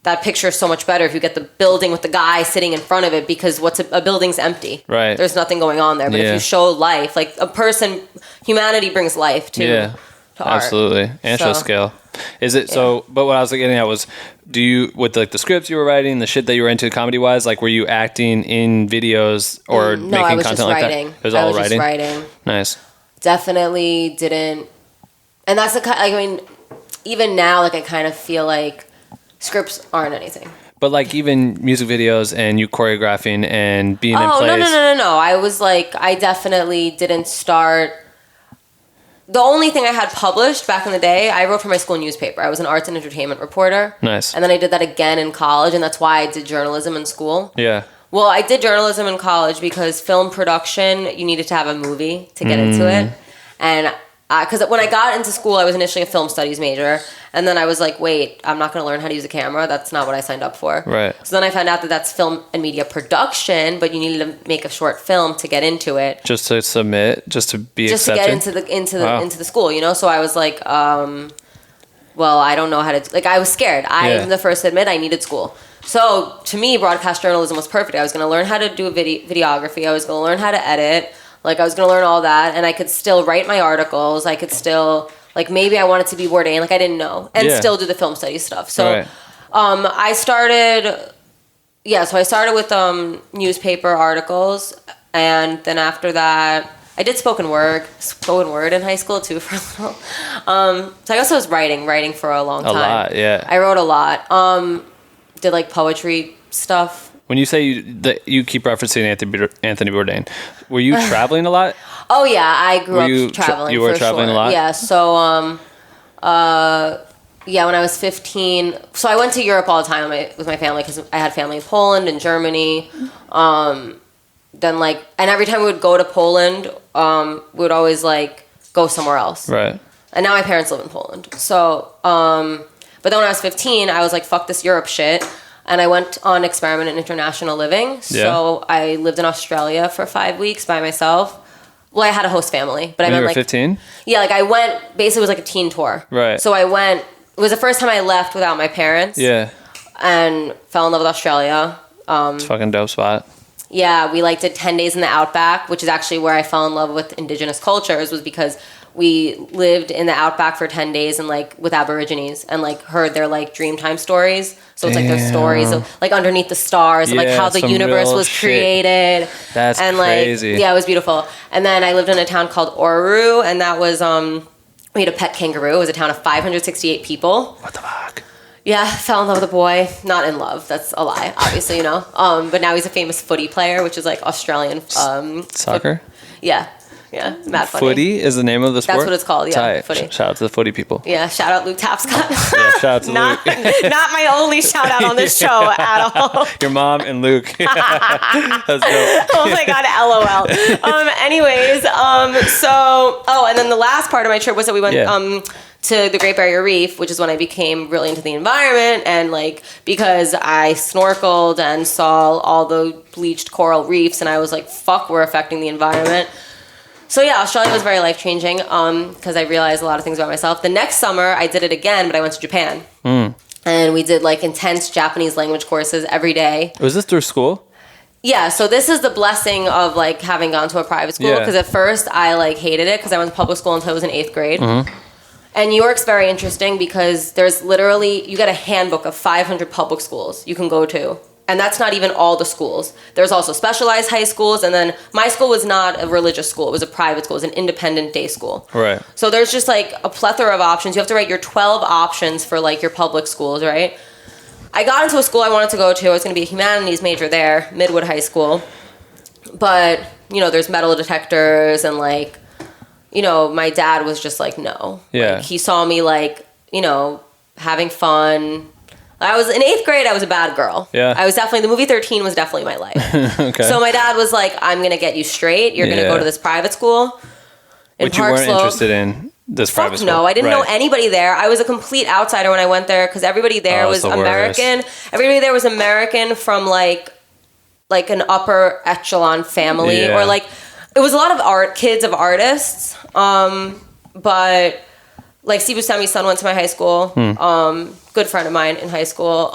H: that picture is so much better if you get the building with the guy sitting in front of it, because a building's empty.
A: Right.
H: There's nothing going on there. But if you show life, like, humanity brings life to art.
A: Absolutely. And show scale. Is it so? But what I was getting at was, do you, with like the scripts you were writing, the shit that you were into comedy wise, like were you acting in videos or making content like that? It was all writing.
H: Just writing.
A: Nice.
H: Definitely didn't, and that's the kind. Like, I mean, even now, like I kind of feel like scripts aren't anything.
A: But like even music videos and you choreographing and being in plays.
H: Oh no! I was like, I definitely didn't start. The only thing I had published back in the day, I wrote for my school newspaper. I was an arts and entertainment reporter.
A: Nice.
H: And then I did that again in college, and that's why I did journalism in school.
A: Yeah.
H: Well, I did journalism in college because film production, you needed to have a movie to get into it. And because when I got into school, I was initially a film studies major. And then I was like, wait, I'm not going to learn how to use a camera. That's not what I signed up for.
A: Right.
H: So then I found out that that's film and media production, but you needed to make a short film to get into it.
A: Just to submit, just to be
H: just
A: accepted?
H: Just to get into the school, you know? So I was like, well, I don't know how to... Like, I was scared. I'm the first to admit I needed school. So to me, broadcast journalism was perfect. I was going to learn how to do videography. I was going to learn how to edit. Like, I was going to learn all that. And I could still write my articles. I could still... Like, maybe I wanted to be Bourdain. Like, I didn't know. And still do the film studies stuff. So I started... Yeah, so I started with newspaper articles. And then after that... I did spoken word in high school, too, for a little. So I also was writing for a long time.
A: A lot, yeah.
H: I wrote a lot. Did, like, poetry stuff.
A: When you say you keep referencing Anthony Bourdain, were you traveling a lot?
H: Oh yeah, I grew up traveling.
A: You were traveling a lot?
H: Yeah, so when I was 15, so I went to Europe all the time with my family because I had family in Poland and Germany. Then and every time we would go to Poland, we would always like go somewhere else. Right. And now my parents live in Poland. So, but then when I was 15, I was like, fuck this Europe shit. And I went on experiment in international living. So I lived in Australia for 5 weeks by myself. Well, I had a host family, but
A: when
H: I meant
A: you were 15?
H: Yeah, like I went, basically it was like a teen tour.
A: Right.
H: So I went, it was the first time I left without my parents. Yeah. And fell in love with Australia.
A: It's a fucking dope spot.
H: Yeah, we did 10 days in the outback, which is actually where I fell in love with indigenous cultures, was because we lived in the outback for 10 days and with Aborigines and heard their Dreamtime stories. So it's their stories of underneath the stars and how the universe was created.
A: That's crazy.
H: Yeah, it was beautiful. And then I lived in a town called Oruru, and that was we had a pet kangaroo. It was a town of 568 people.
A: What the fuck?
H: Yeah, fell in love with a boy. Not in love. That's a lie, obviously, you know. But now he's a famous footy player, which is Australian
A: soccer.
H: Yeah. Yeah, mad funny.
A: Footy is the name of the sport?
H: That's what it's called, yeah.
A: Tight.
H: Footy.
A: Shout out to the footy people.
H: Yeah, shout out Luke Tapscott.
A: Yeah, shout out to Luke.
H: Not my only shout out on this show at all.
A: Your mom and Luke. That's dope.
H: Oh my God, LOL. Anyways, and then the last part of my trip was that we went to the Great Barrier Reef, which is when I became really into the environment, and like because I snorkeled and saw all the bleached coral reefs, and I was like, fuck, we're affecting the environment. So yeah, Australia was very life-changing because I realized a lot of things about myself. The next summer, I did it again, but I went to Japan. And we did like intense Japanese language courses every day.
A: Was this through school?
H: Yeah, so this is the blessing of like having gone to a private school, because at first I like hated it because I went to public school until I was in 8th grade. And New York's very interesting because there's literally, you get a handbook of 500 public schools you can go to. And that's not even all the schools. There's also specialized high schools. And then my school was not a religious school. It was a private school. It was an independent day school.
A: Right.
H: So there's just like a plethora of options. You have to write your 12 options for like your public schools, right? I got into a school I wanted to go to. I was going to be a humanities major there, Midwood High School. But, you know, there's metal detectors and like, you know, my dad was just like, no.
A: Yeah.
H: Like, he saw me like, you know, having fun. I was in 8th grade. I was a bad girl.
A: Yeah.
H: I was definitely, the movie 13 was definitely my life.
A: Okay.
H: So my dad was like, I'm going to get you straight. You're going to go to this private school.
A: Which you weren't interested in this private school?
H: No, I didn't know anybody there. I was a complete outsider when I went there because everybody there was American. Everybody there was American from like an upper echelon family or like, it was a lot of kids of artists. But like Steve Buscemi's son went to my high school. Good friend of mine in high school.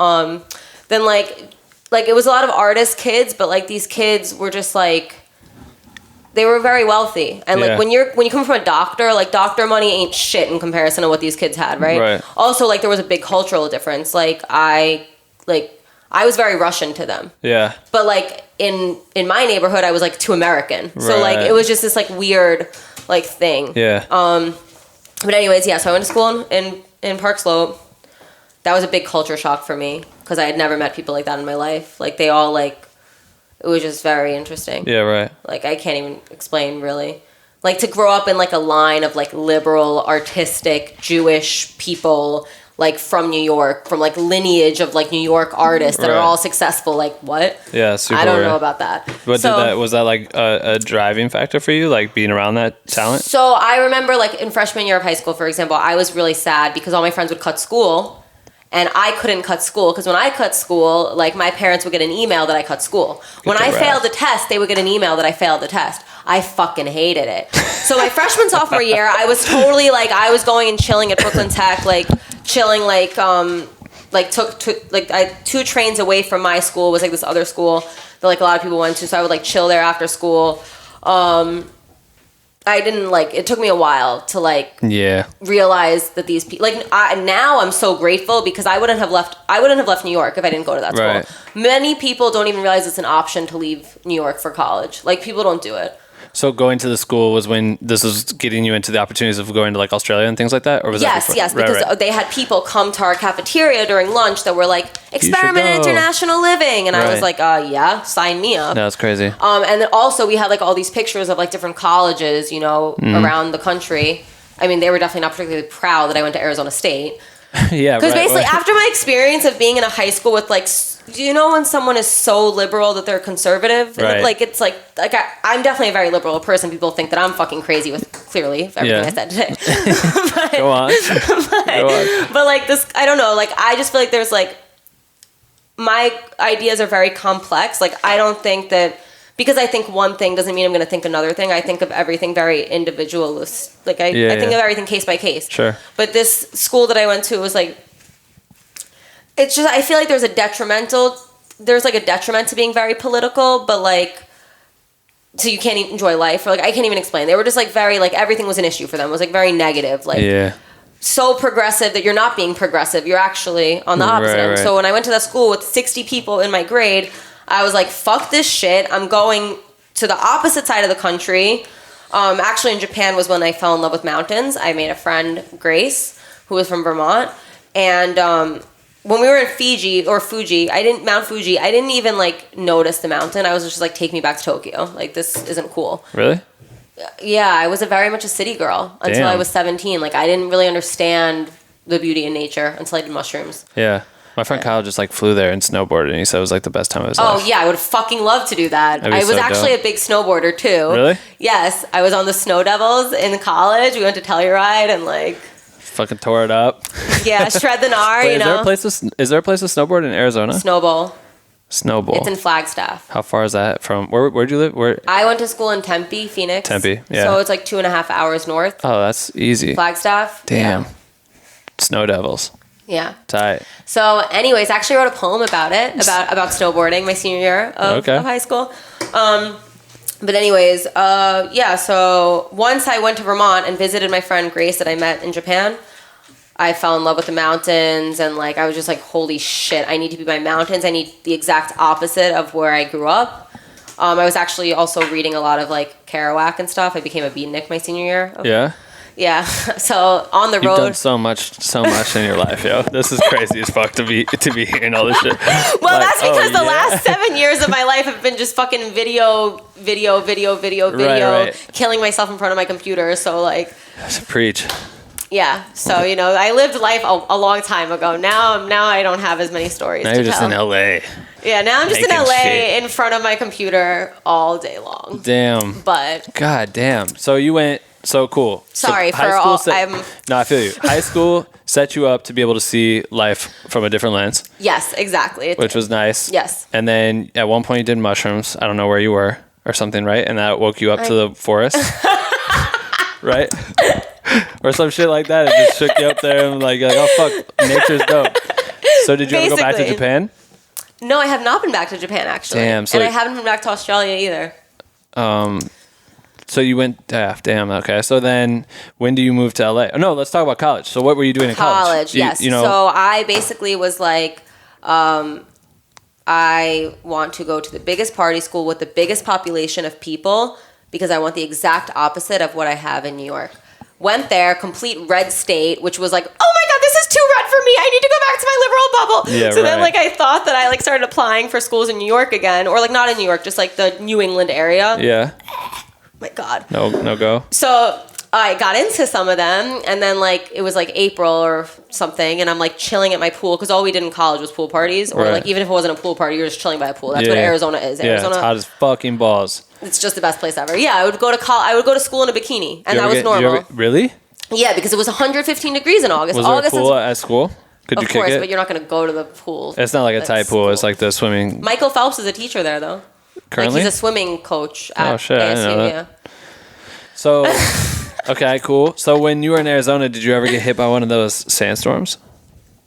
H: Then like it was a lot of artist kids, but like these kids were just like, they were very wealthy. And like when you come from a doctor, like doctor money ain't shit in comparison to what these kids had, right? Also like there was a big cultural difference. Like I was very Russian to them. Yeah. But like in my neighborhood I was like too American. So like it was just this like weird like thing. Yeah. But anyways, yeah, so I went to school in Park Slope. That was a big culture shock for me because I had never met people like that in my life. Like they all like, it was just very interesting. Yeah, right. Like I can't even explain really. Like to grow up in like a line of like liberal, artistic, Jewish people like from New York, from like lineage of like New York artists that are all successful. Like what? Yeah, super. I don't know about that.
A: But was that like a driving factor for you, like being around that talent?
H: So I remember like in freshman year of high school, for example, I was really sad because all my friends would cut school. And I couldn't cut school because when I cut school, like my parents would get an email that I cut school. When I failed the test, they would get an email that I failed the test. I fucking hated it. So my freshman, sophomore year, I was totally like, I was going and chilling at Brooklyn Tech, like chilling, like I 2 trains away from my school was like this other school that like a lot of people went to. So I would like chill there after school. I didn't like, it took me a while to like realize that these people, like now I'm so grateful because I wouldn't have left New York if I didn't go to that school. Many people don't even realize it's an option to leave New York for college. Like people don't do it.
A: So going to the school was when this was getting you into the opportunities of going to like Australia and things like that? Or was
H: yes,
A: that before?
H: Yes, because they had people come to our cafeteria during lunch that were like, experiment in international living. And I was like, yeah, sign me up.
A: That's crazy.
H: And then also we had like all these pictures of like different colleges, you know, around the country. I mean, they were definitely not particularly proud that I went to Arizona State.
A: Yeah,
H: because basically after my experience of being in a high school with like, do you know when someone is so liberal that they're conservative?
A: Right.
H: Like it's like I'm definitely a very liberal person. People think that I'm fucking crazy with clearly everything I said today. But,
A: Go on.
H: But like this, I don't know. Like I just feel like there's like my ideas are very complex. Like I don't think that because I think one thing doesn't mean I'm going to think another thing. I think of everything very individualist. Like I think of everything case by case. Sure. But this school that I went to was like, it's just, I feel like there's like a detriment to being very political, but like, so you can't enjoy life. Or like, I can't even explain. They were just like very, like everything was an issue for them. It was like very negative. Like so progressive that you're not being progressive. You're actually on the opposite end. So when I went to that school with 60 people in my grade, I was like, fuck this shit. I'm going to the opposite side of the country. Actually in Japan was when I fell in love with mountains. I made a friend, Grace, who was from Vermont. And, when we were in Fuji, I didn't even like notice the mountain. I was just like, take me back to Tokyo. Like this isn't cool.
A: Really?
H: Yeah, I was very much a city girl until I was 17. Like I didn't really understand the beauty in nature until I did mushrooms.
A: Yeah. My friend Kyle just like flew there and snowboarded and he said it was like the best time of his life.
H: Oh yeah, I would fucking love to do that. I was actually a big snowboarder too.
A: Really?
H: Yes. I was on the Snow Devils in college. We went to Telluride and like...
A: Fucking tore it up.
H: Yeah, shred the gnar,
A: Wait,
H: you know.
A: Is there a place to snowboard in Arizona?
H: Snowball.
A: Snowball.
H: It's in Flagstaff.
A: How far is that from? Where'd you live?
H: I went to school in Tempe, Phoenix.
A: Tempe, yeah.
H: So it's like 2.5 hours north.
A: Oh, that's easy.
H: Flagstaff.
A: Damn.
H: Yeah.
A: Snow devils.
H: Yeah.
A: Tight.
H: So, anyways, I actually wrote a poem about it, about snowboarding my senior year of high school. But anyways, so once I went to Vermont and visited my friend Grace that I met in Japan, I fell in love with the mountains, and like I was just like, holy shit, I need to be by mountains. I need the exact opposite of where I grew up. I was actually also reading a lot of like Kerouac and stuff. I became a beatnik my senior year.
A: Yeah?
H: Yeah. So on the road.
A: You've done so much in your life, yo. This is crazy as fuck to be hearing all this shit.
H: Well, like, that's because the last 7 years of my life have been just fucking video,
A: right.
H: killing myself in front of my computer. So like,
A: preach.
H: Yeah. So, you know, I lived life a long time ago. Now I don't have as many stories.
A: Now you're just in LA.
H: Yeah, now I'm just in
A: Making
H: LA
A: shit.
H: in front of my computer all day long.
A: Damn.
H: But
A: God damn. So you went so cool.
H: Sorry
A: so
H: for all
A: No, I feel you. High school set you up to be able to see life from a different lens.
H: Yes, exactly.
A: Which was nice.
H: Yes.
A: And then at one point you did mushrooms. I don't know where you were or something, right? And that woke you up to the forest. Right? Or some shit like that. It just shook you up there and like, oh fuck, nature's dope. So did you ever go back to Japan?
H: No, I have not been back to Japan actually.
A: Damn. So
H: and I haven't been back to Australia either.
A: So you went, damn, okay. So then when do you move to LA? Oh, no, let's talk about college. So what were you doing in college?
H: College, yes.
A: You know,
H: so I basically was like, I want to go to the biggest party school with the biggest population of people because I want the exact opposite of what I have in New York. Went there, complete red state, which was like, oh my God, this is too red for me. I need to go back to my liberal bubble.
A: Yeah,
H: so then like I thought that I like started applying for schools in New York again, or like not in New York, just like the New England area.
A: Yeah.
H: My God.
A: No go.
H: So I got into some of them, and then like it was like April or something, and I'm like chilling at my pool because all we did in college was pool parties, or like even if it wasn't a pool party, you're just chilling by a pool. That's what Arizona is. Arizona,
A: it's hot as fucking balls.
H: It's just the best place ever. Yeah, I would go to school in a bikini, and that was normal.
A: Really?
H: Yeah, because it was 1hundred 15 degrees in August.
A: Was there a pool at school? Could you kick it? Of course,
H: but you're not going to go to the pool.
A: It's not like a Thai pool. It's like the swimming.
H: Michael Phelps is a teacher there, though.
A: Currently?
H: Like he's a swimming coach at
A: ASU, I didn't know that.
H: Yeah.
A: So, okay, cool. So when you were in Arizona, did you ever get hit by one of those sandstorms?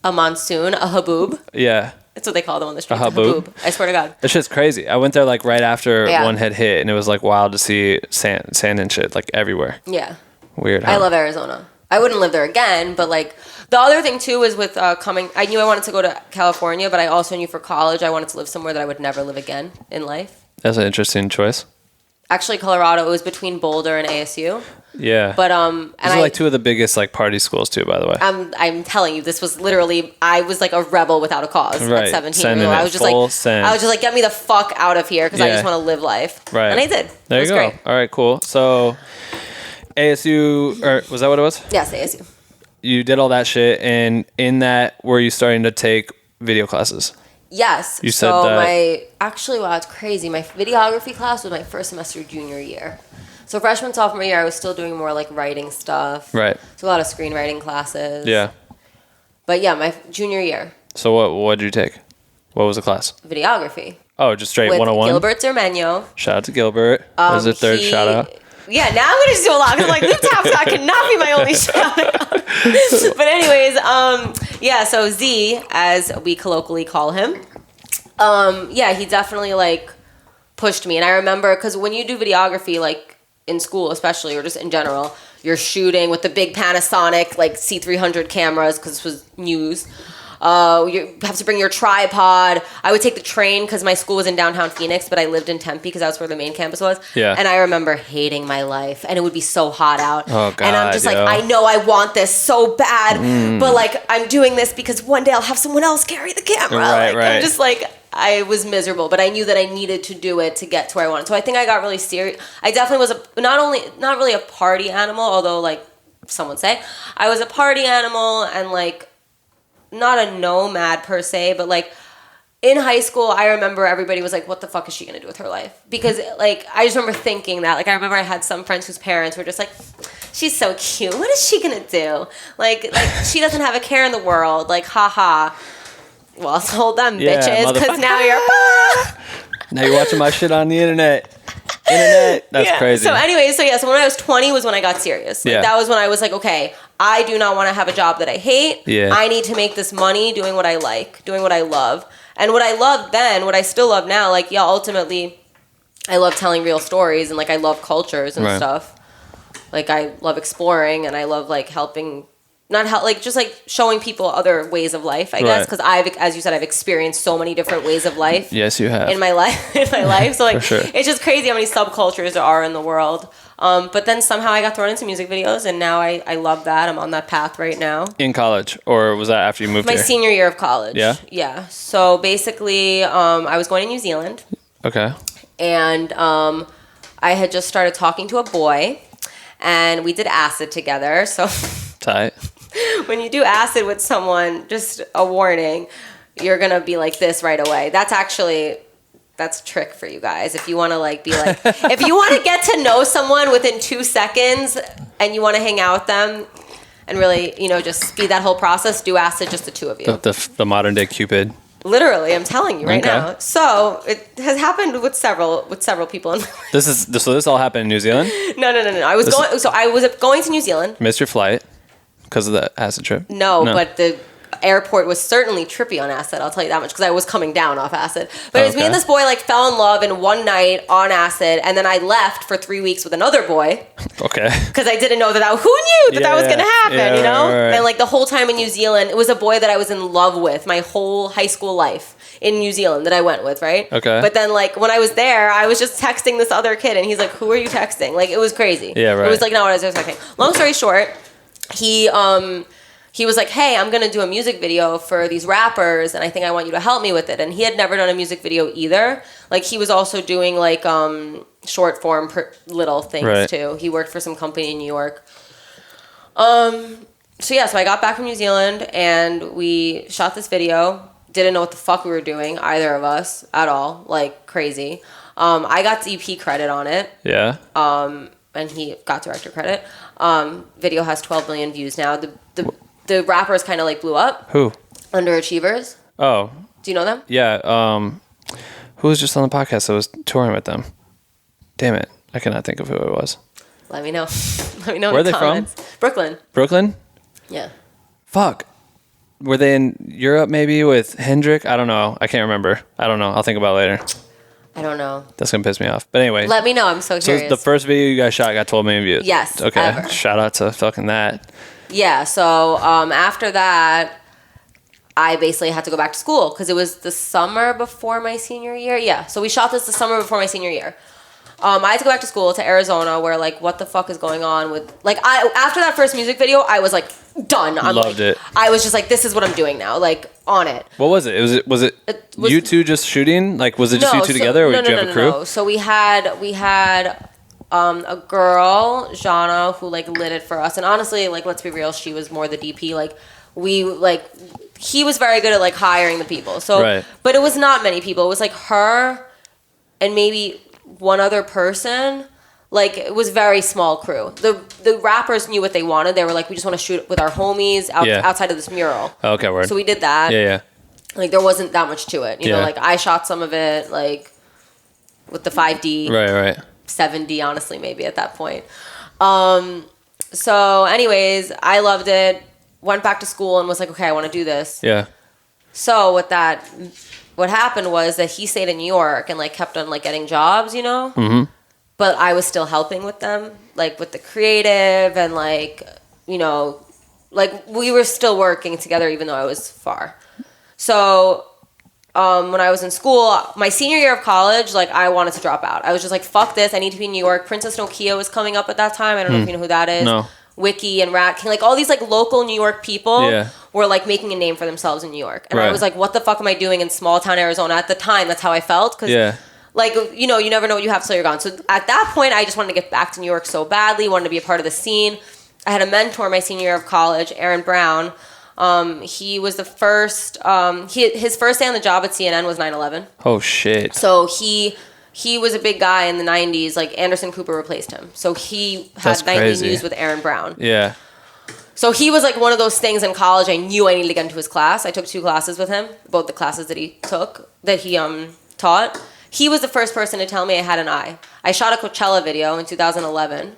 H: A monsoon, a haboob.
A: Yeah.
H: That's what they call them on the streets.
A: A haboob.
H: I swear to God.
A: That shit's crazy. I went there like right after one had hit, and it was like wild to see sand and shit like everywhere.
H: Yeah.
A: Weird. Huh?
H: I love Arizona. I wouldn't live there again, but like the other thing too is with coming. I knew I wanted to go to California, but I also knew for college I wanted to live somewhere that I would never live again in life.
A: That's an interesting choice.
H: Actually, Colorado. It was between Boulder and ASU.
A: Yeah.
H: But
A: these are like two of the biggest like party schools too, by the way.
H: I'm telling you, this was literally I was like a rebel without a cause at 17. I was just like, get me the fuck out of here because I just want to live life. Right. And I did.
A: There you go. Great. All right, cool. So ASU, or was that what it was?
H: Yes, ASU.
A: You did all that shit, and in that, were you starting to take video classes?
H: Yes.
A: You said that.
H: Wow, it's crazy. My videography class was my first semester junior year. So freshman, sophomore year, I was still doing more like writing stuff.
A: Right.
H: So a lot of screenwriting classes.
A: Yeah. But
H: yeah, my junior year.
A: So what did you take? What was the class?
H: Videography.
A: Oh, just straight
H: with
A: 101?
H: Gilbert Țărmeneau.
A: Shout out to Gilbert. What was the third shout out?
H: Yeah, now I'm going to just do a lot. Because like, Luke Tapscott cannot be my only shout out. But anyways, yeah, so Z, as we colloquially call him, yeah, he definitely like pushed me. And I remember, because when you do videography, like in school especially, or just in general, you're shooting with the big Panasonic like C300 cameras, because this was news. You have to bring your tripod. I would take the train because my school was in downtown Phoenix, but I lived in Tempe because that's where the main campus was.
A: Yeah.
H: And I remember hating my life, and it would be so hot out.
A: Oh, God,
H: and I'm just like, I know I want this so bad, but like I'm doing this because one day I'll have someone else carry the camera.
A: Right, right.
H: I'm just like, I was miserable, but I knew that I needed to do it to get to where I wanted. So I think I got really serious. I definitely was not really a party animal, although like some would say, I was a party animal and like not a nomad per se, but like in high school, I remember everybody was like, what the fuck is she going to do with her life? Because like, I just remember thinking that, like, I remember I had some friends whose parents were just like, she's so cute. What is she gonna do? Like she doesn't have a care in the world. Like, haha. Well, hold them, bitches, because now you're...
A: Now you're watching my shit on the internet. That's crazy.
H: So anyway, so when I was 20 was when I got serious. Like, that was when I was like, okay, I do not want to have a job that I hate.
A: Yeah.
H: I need to make this money doing what I like, doing what I love. And what I loved then, what I still love now, like, ultimately, I love telling real stories and, like, I love cultures and stuff. Like, I love exploring and I love, like, helping... just like showing people other ways of life, I guess, because as you said, I've experienced so many different ways of life.
A: Yes, you have.
H: In my life. So like,
A: sure.
H: It's just crazy how many subcultures there are in the world. But then somehow I got thrown into music videos, and now I love that. I'm on that path right now.
A: In college, or was that after you moved
H: My
A: here?
H: senior year of college.
A: Yeah?
H: Yeah. So basically, I was going to New Zealand.
A: Okay.
H: And I had just started talking to a boy, and we did acid together. So
A: tight.
H: When you do acid with someone, just a warning, you're going to be like this right away. That's a trick for you guys. If you want to like be like, if you want to get to know someone within 2 seconds and you want to hang out with them and really, just speed that whole process, do acid, just the two of you.
A: The modern day Cupid.
H: Literally, I'm telling you right now. So it has happened with several people.
A: This all happened in New Zealand?
H: No. I was going to New Zealand.
A: Missed your flight because of the acid trip?
H: No, but the airport was certainly trippy on acid. I'll tell you that much, because I was coming down off acid. But it was me and this boy like fell in love in one night on acid, and then I left for 3 weeks with another boy.
A: Okay.
H: Because I didn't know that who knew that was going to happen, you know?
A: Right.
H: And like the whole time in New Zealand, it was a boy that I was in love with my whole high school life in New Zealand that I went with, right?
A: Okay.
H: But then like when I was there, I was just texting this other kid, and he's like, "Who are you texting?" Like it was crazy.
A: Yeah, right.
H: It was like not what I was expecting. Long story short, he was like, "Hey, I'm going to do a music video for these rappers, and I think I want you to help me with it." And he had never done a music video either. Like, he was also doing, like, short form little things, too. He worked for some company in New York. So I got back from New Zealand, and we shot this video. Didn't know what the fuck we were doing, either of us, at all. Like, crazy. I got EP credit on it.
A: Yeah.
H: And he got director credit. Video has 12 million views now. The rappers kind of like blew up.
A: Who?
H: Underachievers.
A: Oh.
H: Do you know them?
A: Yeah. Who was just on the podcast that was touring with them? Damn it. I cannot think of who it was.
H: Let me know. Let me know.
A: Where are
H: in the
A: they
H: comments. From?
A: Brooklyn?
H: Yeah.
A: Fuck. Were they in Europe maybe with Hendrik? I don't know. I can't remember. I don't know. I'll think about it later.
H: I don't know.
A: That's going to piss me off. But anyway.
H: Let me know. I'm so curious.
A: So the first video you guys shot got 12 million views?
H: Yes.
A: Okay.
H: Ever.
A: Shout out to fucking that.
H: Yeah. So after that, I basically had to go back to school because it was the summer before my senior year. Yeah. So we shot this the summer before my senior year. I had to go back to school to Arizona, where like, what the fuck is going on with like after that first music video, I was like done.
A: Loved it.
H: I was just like, this is what I'm doing now, like on it.
A: What was it? Was it you two just shooting? Like, was it just you two together, or did you have a crew?
H: No. So we had a girl, Jana, who like lit it for us, and honestly, like, let's be real, she was more the DP. Like he was very good at like hiring the people. So,
A: right.
H: But it was not many people. It was like her and maybe one other person. Like, it was very small crew. The rappers knew what they wanted. They were like, we just want to shoot with our homies outside of this mural.
A: Okay, word.
H: So we did that.
A: Yeah.
H: Like, there wasn't that much to it. You know, like, I shot some of it, like, with the 5D.
A: Right.
H: 7D, honestly, maybe at that point. So, anyways, I loved it. Went back to school and was like, okay, I want to do this.
A: Yeah.
H: So, what happened was that he stayed in New York and, like, kept on, like, getting jobs, you know?
A: Mm-hmm.
H: But I was still helping with them, like, with the creative and, like, you know, like, we were still working together even though I was far. So, when I was in school, my senior year of college, like, I wanted to drop out. I was just like, fuck this, I need to be in New York. Princess Nokia was coming up at that time. I don't know if you know who that is.
A: No.
H: Wiki and Rat King, like, all these, like, local New York people were, like, making a name for themselves in New York. And I was like, what the fuck am I doing in small town Arizona? At the time, that's how I felt. Because, like, you know, you never know what you have till you're gone. So at that point, I just wanted to get back to New York so badly, wanted to be a part of the scene. I had a mentor my senior year of college, Aaron Brown. He was the first, his first day on the job at CNN was 9/11.
A: Oh, shit.
H: So he he was a big guy in the 90s. Like, Anderson Cooper replaced him. So he had Nightly News with Aaron Brown.
A: Yeah.
H: So he was like one of those things in college. I knew I needed to get into his class. I took 2 classes with him, both the classes that he taught. He was the first person to tell me I had an eye. I shot a Coachella video in 2011.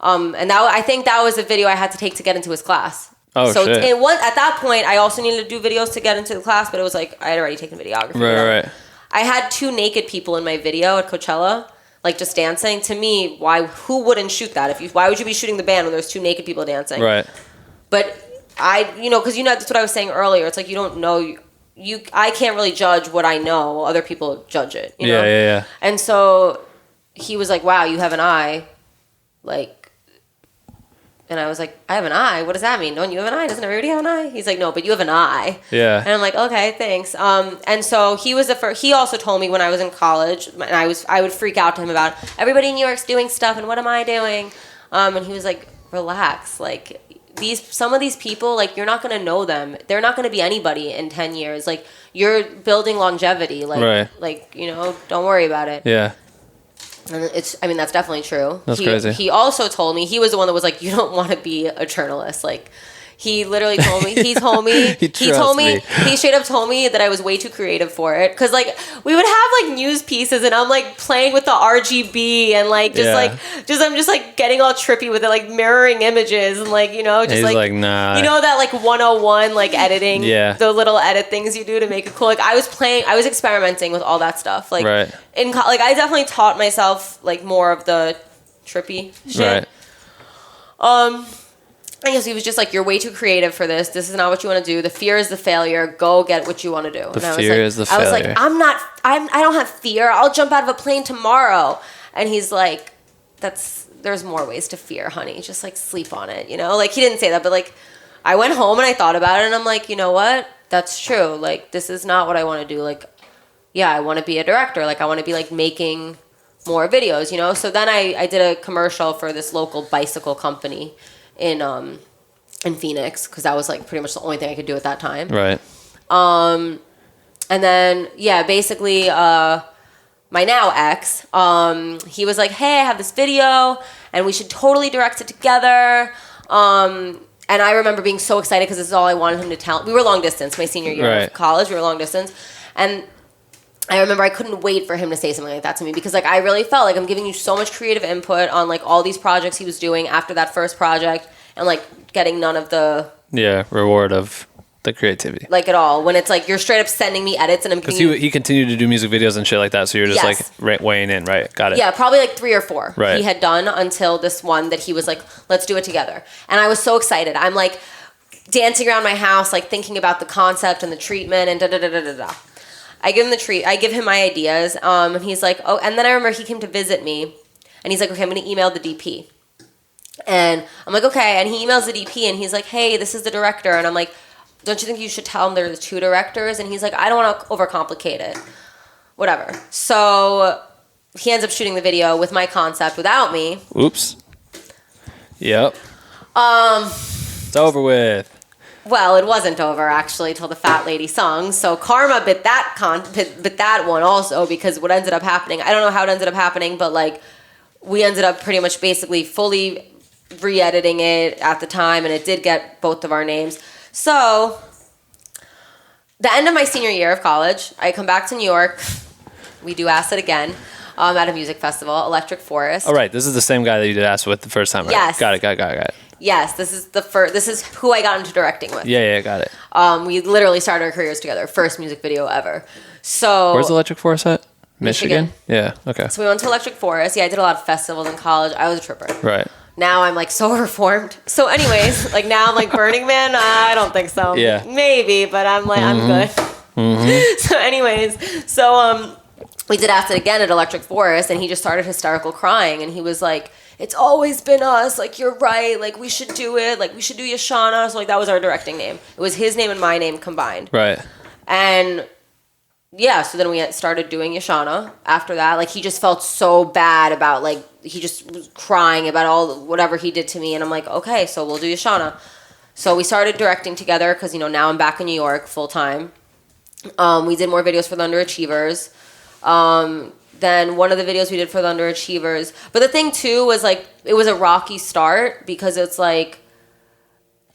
H: And I think that was a video I had to take to get into his class.
A: Oh,
H: so
A: shit.
H: At that point, I also needed to do videos to get into the class, but it was like I had already taken videography.
A: Right.
H: I had 2 naked people in my video at Coachella, like just dancing. To me, who wouldn't shoot that? Why would you be shooting the band when there's 2 naked people dancing?
A: Right.
H: But because that's what I was saying earlier. It's like you don't know. I can't really judge what I know. Other people judge it. You know?
A: Yeah.
H: And so he was like, "Wow, you have an eye," like, and I was like, "I have an eye. What does that mean? Don't you have an eye? Doesn't everybody have an eye?" He's like, "No, but you have an eye."
A: Yeah.
H: And I'm like, "Okay, thanks." And so he was the first. He also told me when I was in college, and I would freak out to him about everybody in New York's doing stuff, and what am I doing? And he was like, "Relax, like." Some of these people, like, you're not going to know them. They're not going to be anybody in 10 years. Like, you're building longevity. Like,
A: right.
H: Don't worry about it.
A: Yeah.
H: And that's definitely true.
A: That's crazy.
H: He also told me, he was the one that was like, you don't want to be a journalist. Like, he literally told me, he straight up told me that I was way too creative for it. Cause like, we would have like news pieces and I'm like playing with the RGB and like, I'm just like getting all trippy with it, like mirroring images and like, just like,
A: nah.
H: That like 101, like editing, the little edit things you do to make it cool. Like I was experimenting with all that stuff. Like,
A: right.
H: Like I definitely taught myself like more of the trippy shit.
A: Right.
H: I guess he was just like, you're way too creative for this. This is not what you want to do. The fear is the failure. Go get what you want to do.
A: The fear is the failure.
H: I was like, I don't have fear. I'll jump out of a plane tomorrow. And he's like, there's more ways to fear, honey. Just like sleep on it, Like he didn't say that, but like I went home and I thought about it and I'm like, you know what? That's true. Like this is not what I want to do. Like, yeah, I want to be a director. Like I want to be like making more videos, So then I did a commercial for this local bicycle company in Phoenix because that was like pretty much the only thing I could do at that time.
A: Right.
H: And then basically my now ex, he was like, "Hey, I have this video and we should totally direct it together." And I remember being so excited because this is all I wanted him to tell. We were long distance my senior year of college. We were long distance, and I remember I couldn't wait for him to say something like that to me because like I really felt like I'm giving you so much creative input on like all these projects he was doing after that first project and like getting none of the
A: reward of the creativity
H: like at all when it's like you're straight up sending me edits and I'm
A: because he continued to do music videos and shit like that, so you're just like weighing in, right? Got it.
H: Probably like 3 or 4
A: right.
H: He had done until this one that he was like, let's do it together, and I was so excited. I'm like dancing around my house like thinking about the concept and the treatment and da-da-da-da-da-da. I give him my ideas, and he's like, oh, and then I remember he came to visit me, and he's like, okay, I'm going to email the DP. And I'm like, okay, and he emails the DP, and he's like, hey, this is the director, and I'm like, don't you think you should tell him there's 2 directors? And he's like, I don't want to overcomplicate it. Whatever. So he ends up shooting the video with my concept without me.
A: Oops. Yep. It's over with.
H: Well, it wasn't over actually till the fat lady sung. So karma bit that one also because what ended up happening, I don't know how it ended up happening, but like we ended up pretty much basically fully re-editing it at the time, and it did get both of our names. So the end of my senior year of college, I come back to New York. We do Acid again at a music festival, Electric Forest.
A: All right, this is the same guy that you did Acid with the first time, right?
H: Yes.
A: Got it.
H: Yes, this is who I got into directing with.
A: Yeah, got it.
H: We literally started our careers together. First music video ever. So
A: where's Electric Forest at? Michigan? Yeah, okay.
H: So we went to Electric Forest. Yeah, I did a lot of festivals in college. I was a tripper.
A: Right.
H: Now I'm like so reformed. So anyways, like now I'm like Burning Man. I don't think so.
A: Yeah.
H: Maybe, but I'm like, I'm good. Mm-hmm. So anyways, we did Acid again at Electric Forest, and he just started hysterical crying, and he was like, it's always been us, like you're right, like we should do it, like we should do Yashana. So like that was our directing name. It was his name and my name combined.
A: Right.
H: And yeah, so then we started doing Yashana after that. Like he just felt so bad about like, he just was crying about all whatever he did to me, and I'm like, okay, so we'll do Yashana. So we started directing together because now I'm back in New York full time. We did more videos for the Underachievers. then one of the videos we did for the Underachievers. But the thing too was like it was a rocky start because it's like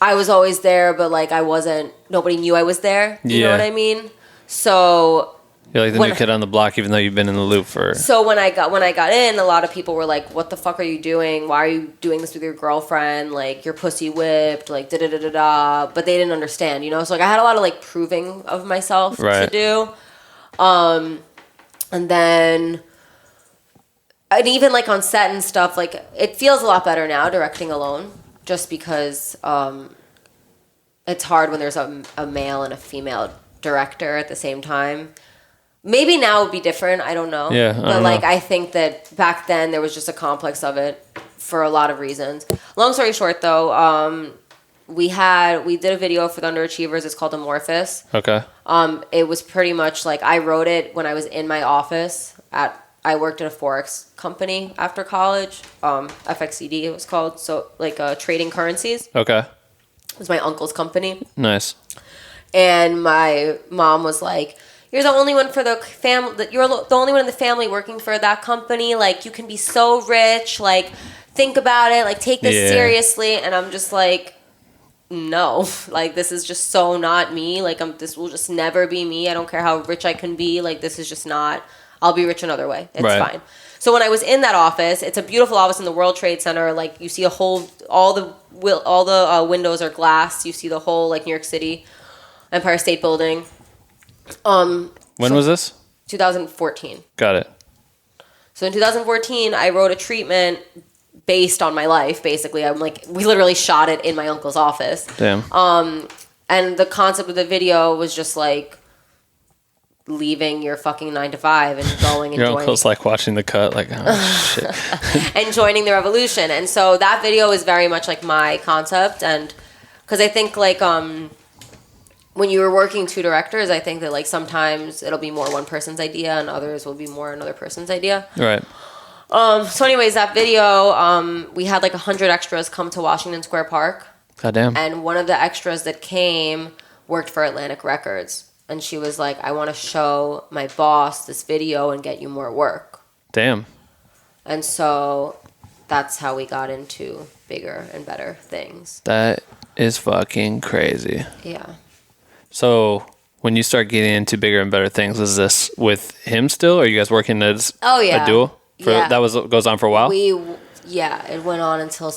H: I was always there, but like I wasn't. Nobody knew I was there. You know what I mean? So
A: you're like the new kid on the block, even though you've been in the loop for.
H: So when I got in, a lot of people were like, "What the fuck are you doing? Why are you doing this with your girlfriend? Like you're pussy whipped, like da da da da da." But they didn't understand, you know. So like I had a lot of like proving of myself to do, and then. And even like on set and stuff, like it feels a lot better now directing alone. Just because it's hard when there's a male and a female director at the same time. Maybe now it would be different. I don't know.
A: Yeah,
H: but like I think that back then there was just a complex of it for a lot of reasons. Long story short, though, we did a video for the Underachievers. It's called Amorphous.
A: Okay.
H: It was pretty much like I wrote it when I was in my office I worked at a Forex company after college. FXCD it was called. So like trading currencies.
A: Okay.
H: It was my uncle's company.
A: Nice.
H: And my mom was like, "You're the only one for the family. You're the only one in the family working for that company. Like you can be so rich. Like think about it. Like take this seriously." And I'm just like, no, like this is just so not me. Like this will just never be me. I don't care how rich I can be. Like this is just not. I'll be rich another way. It's fine. So when I was in that office, it's a beautiful office in the World Trade Center. Like you see all the windows are glass. You see the whole like New York City, Empire State Building.
A: When was this?
H: 2014.
A: Got it.
H: So in 2014, I wrote a treatment based on my life. Basically, we literally shot it in my uncle's office.
A: Damn.
H: And the concept of the video was just like. Leaving your fucking 9 to 5 and going and
A: your
H: joining.
A: uncle's like watching the cut like oh shit
H: and joining the revolution. And so that video is very much like my concept. And because I think like when you were working two directors, I think that like sometimes it'll be more one person's idea and others will be more another person's idea.
A: Right.
H: So anyways, that video we had like 100 extras come to Washington Square Park.
A: God damn.
H: And one of the extras that came worked for Atlantic Records. And she was like, "I want to show my boss this video and get you more work."
A: Damn.
H: And so that's how we got into bigger and better things.
A: That is fucking crazy.
H: Yeah.
A: So when you start getting into bigger and better things, is this with him still? Or are you guys working as a duo? That goes on for a while?
H: It went on until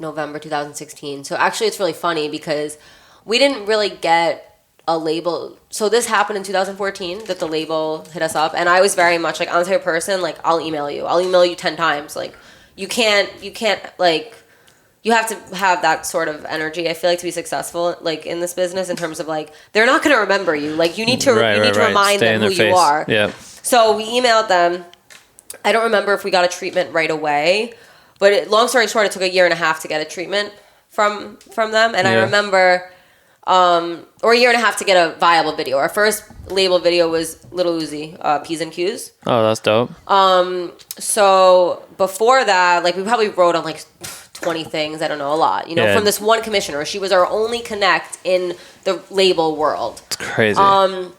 H: November 2016. So actually it's really funny because we didn't really get a label. So this happened in 2014 that the label hit us up, and I was very much like, I'm the type of person like I'll email you 10 times. Like you can't like you have to have that sort of energy, I feel like, to be successful like in this business in terms of like they're not going to remember you. Like you need to remind them who you are.
A: Yeah.
H: So we emailed them. I don't remember if we got a treatment right away, but long story short, it took a year and a half to get a treatment from them, and I remember or a year and a half to get a viable video. Our first label video was Lil Uzi, 𝐂𝐸𝐿.
A: Oh, that's dope.
H: So before that, like we probably wrote on like 20 things. I don't know, a lot, you know, from this one commissioner. She was our only connect in the label world.
A: It's crazy.
H: And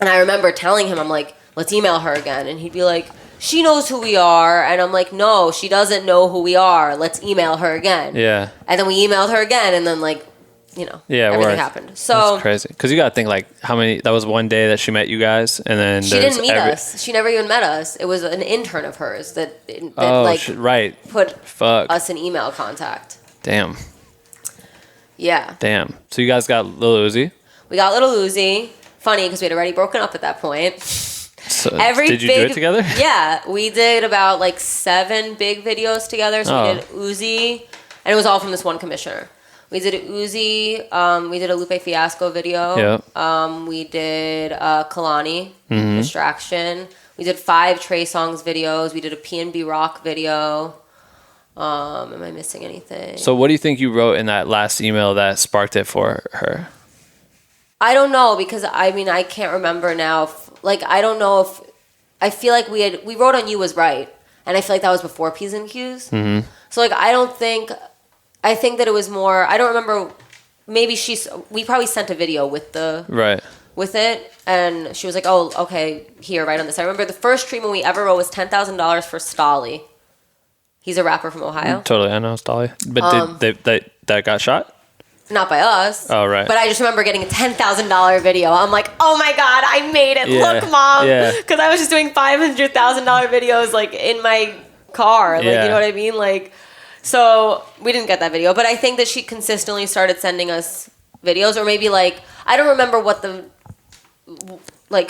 H: I remember telling him, I'm like, let's email her again. And he'd be like, she knows who we are. And I'm like, no, she doesn't know who we are. Let's email her again.
A: Yeah.
H: And then we emailed her again, and then like, you know, everything happened. So
A: that's crazy. Because you got to think like that was one day that she met you guys, and then
H: she didn't meet us. She never even met us. It was an intern of hers that put us in email contact.
A: Damn.
H: Yeah.
A: Damn. So you guys got Lil Uzi?
H: We got Lil Uzi. Funny because we had already broken up at that point.
A: So did you do it together?
H: Yeah, we did about like 7 big videos together. So we did Uzi, and it was all from this one commissioner. We did Uzi. We did a Lupe Fiasco video.
A: Yeah.
H: We did Kehlani, Distraction. We did 5 Trey Songz videos. We did a P&B Rock video. Am I missing anything?
A: So what do you think you wrote in that last email that sparked it for her?
H: I don't know, because I mean I can't remember now. I don't know if I feel like we wrote on You Was Right, and I feel like that was before P's and Q's. Mm-hmm. So like I think that it was more. I don't remember. Maybe we probably sent a video with the with it, and she was like, "Oh, okay, here, write on this." I remember the first treatment we ever wrote was $10,000 for Stolly. He's a rapper from Ohio.
A: Totally, I know Stolly. But that got shot?
H: Not by us.
A: Oh, right.
H: But I just remember getting a $10,000 video. I'm like, oh my God, I made it.
A: Yeah.
H: Look, Mom.
A: Yeah.
H: Because I was just doing $500,000 videos like in my car. Like,
A: Yeah.
H: you know what I mean? Like, so we didn't get that video. But I think that she consistently started sending us videos, or maybe like, I don't remember what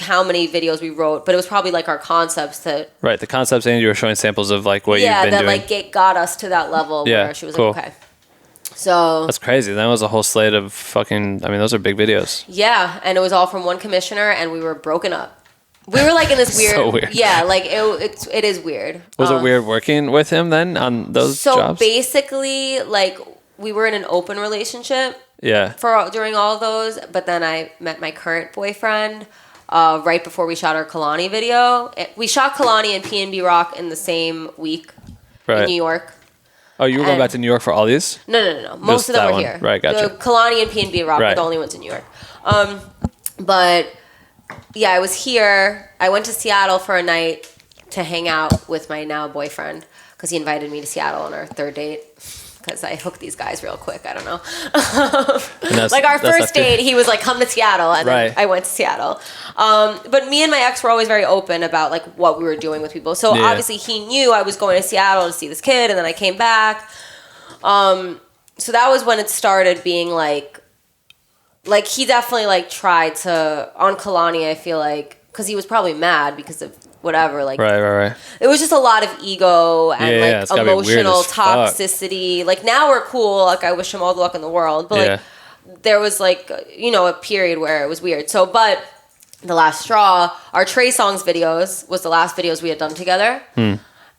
H: how many videos we wrote, but it was probably like our concepts that.
A: Right, the concepts, and you were showing samples of like what you've been doing.
H: Yeah, that like got us to that level where she was like, okay. So
A: that's crazy. That was a whole slate of fucking. I mean, those are big videos.
H: Yeah, and it was all from one commissioner, and we were broken up. We were like in this weird.
A: So weird.
H: Yeah, like it is weird.
A: Was it weird working with him then on those jobs?
H: So basically, like we were in an open relationship.
A: Yeah.
H: During all of those, but then I met my current boyfriend right before we shot our Kehlani video. We shot Kehlani and PNB Rock in the same week in New York.
A: Oh, you were going back to New York for all these?
H: No. Most of them were here.
A: Right, gotcha.
H: The Kehlani and PNB Rock were the only ones in New York. But yeah, I was here. I went to Seattle for a night to hang out with my now boyfriend because he invited me to Seattle on our third date. Because I hooked these guys real quick. I don't know. Like our first date, he was like, come to Seattle. And then I went to Seattle. But me and my ex were always very open about like what we were doing with people. So obviously he knew I was going to Seattle to see this kid. And then I came back. So that was when it started being like he definitely like tried to, on Kehlani, I feel like, because he was probably mad because of whatever, like right. It was just a lot of ego and like emotional toxicity. Like now we're cool. Like I wish him all the luck in the world, but like there was like a period where it was weird. So, but the last straw, our Trey Songz videos was the last videos we had done together,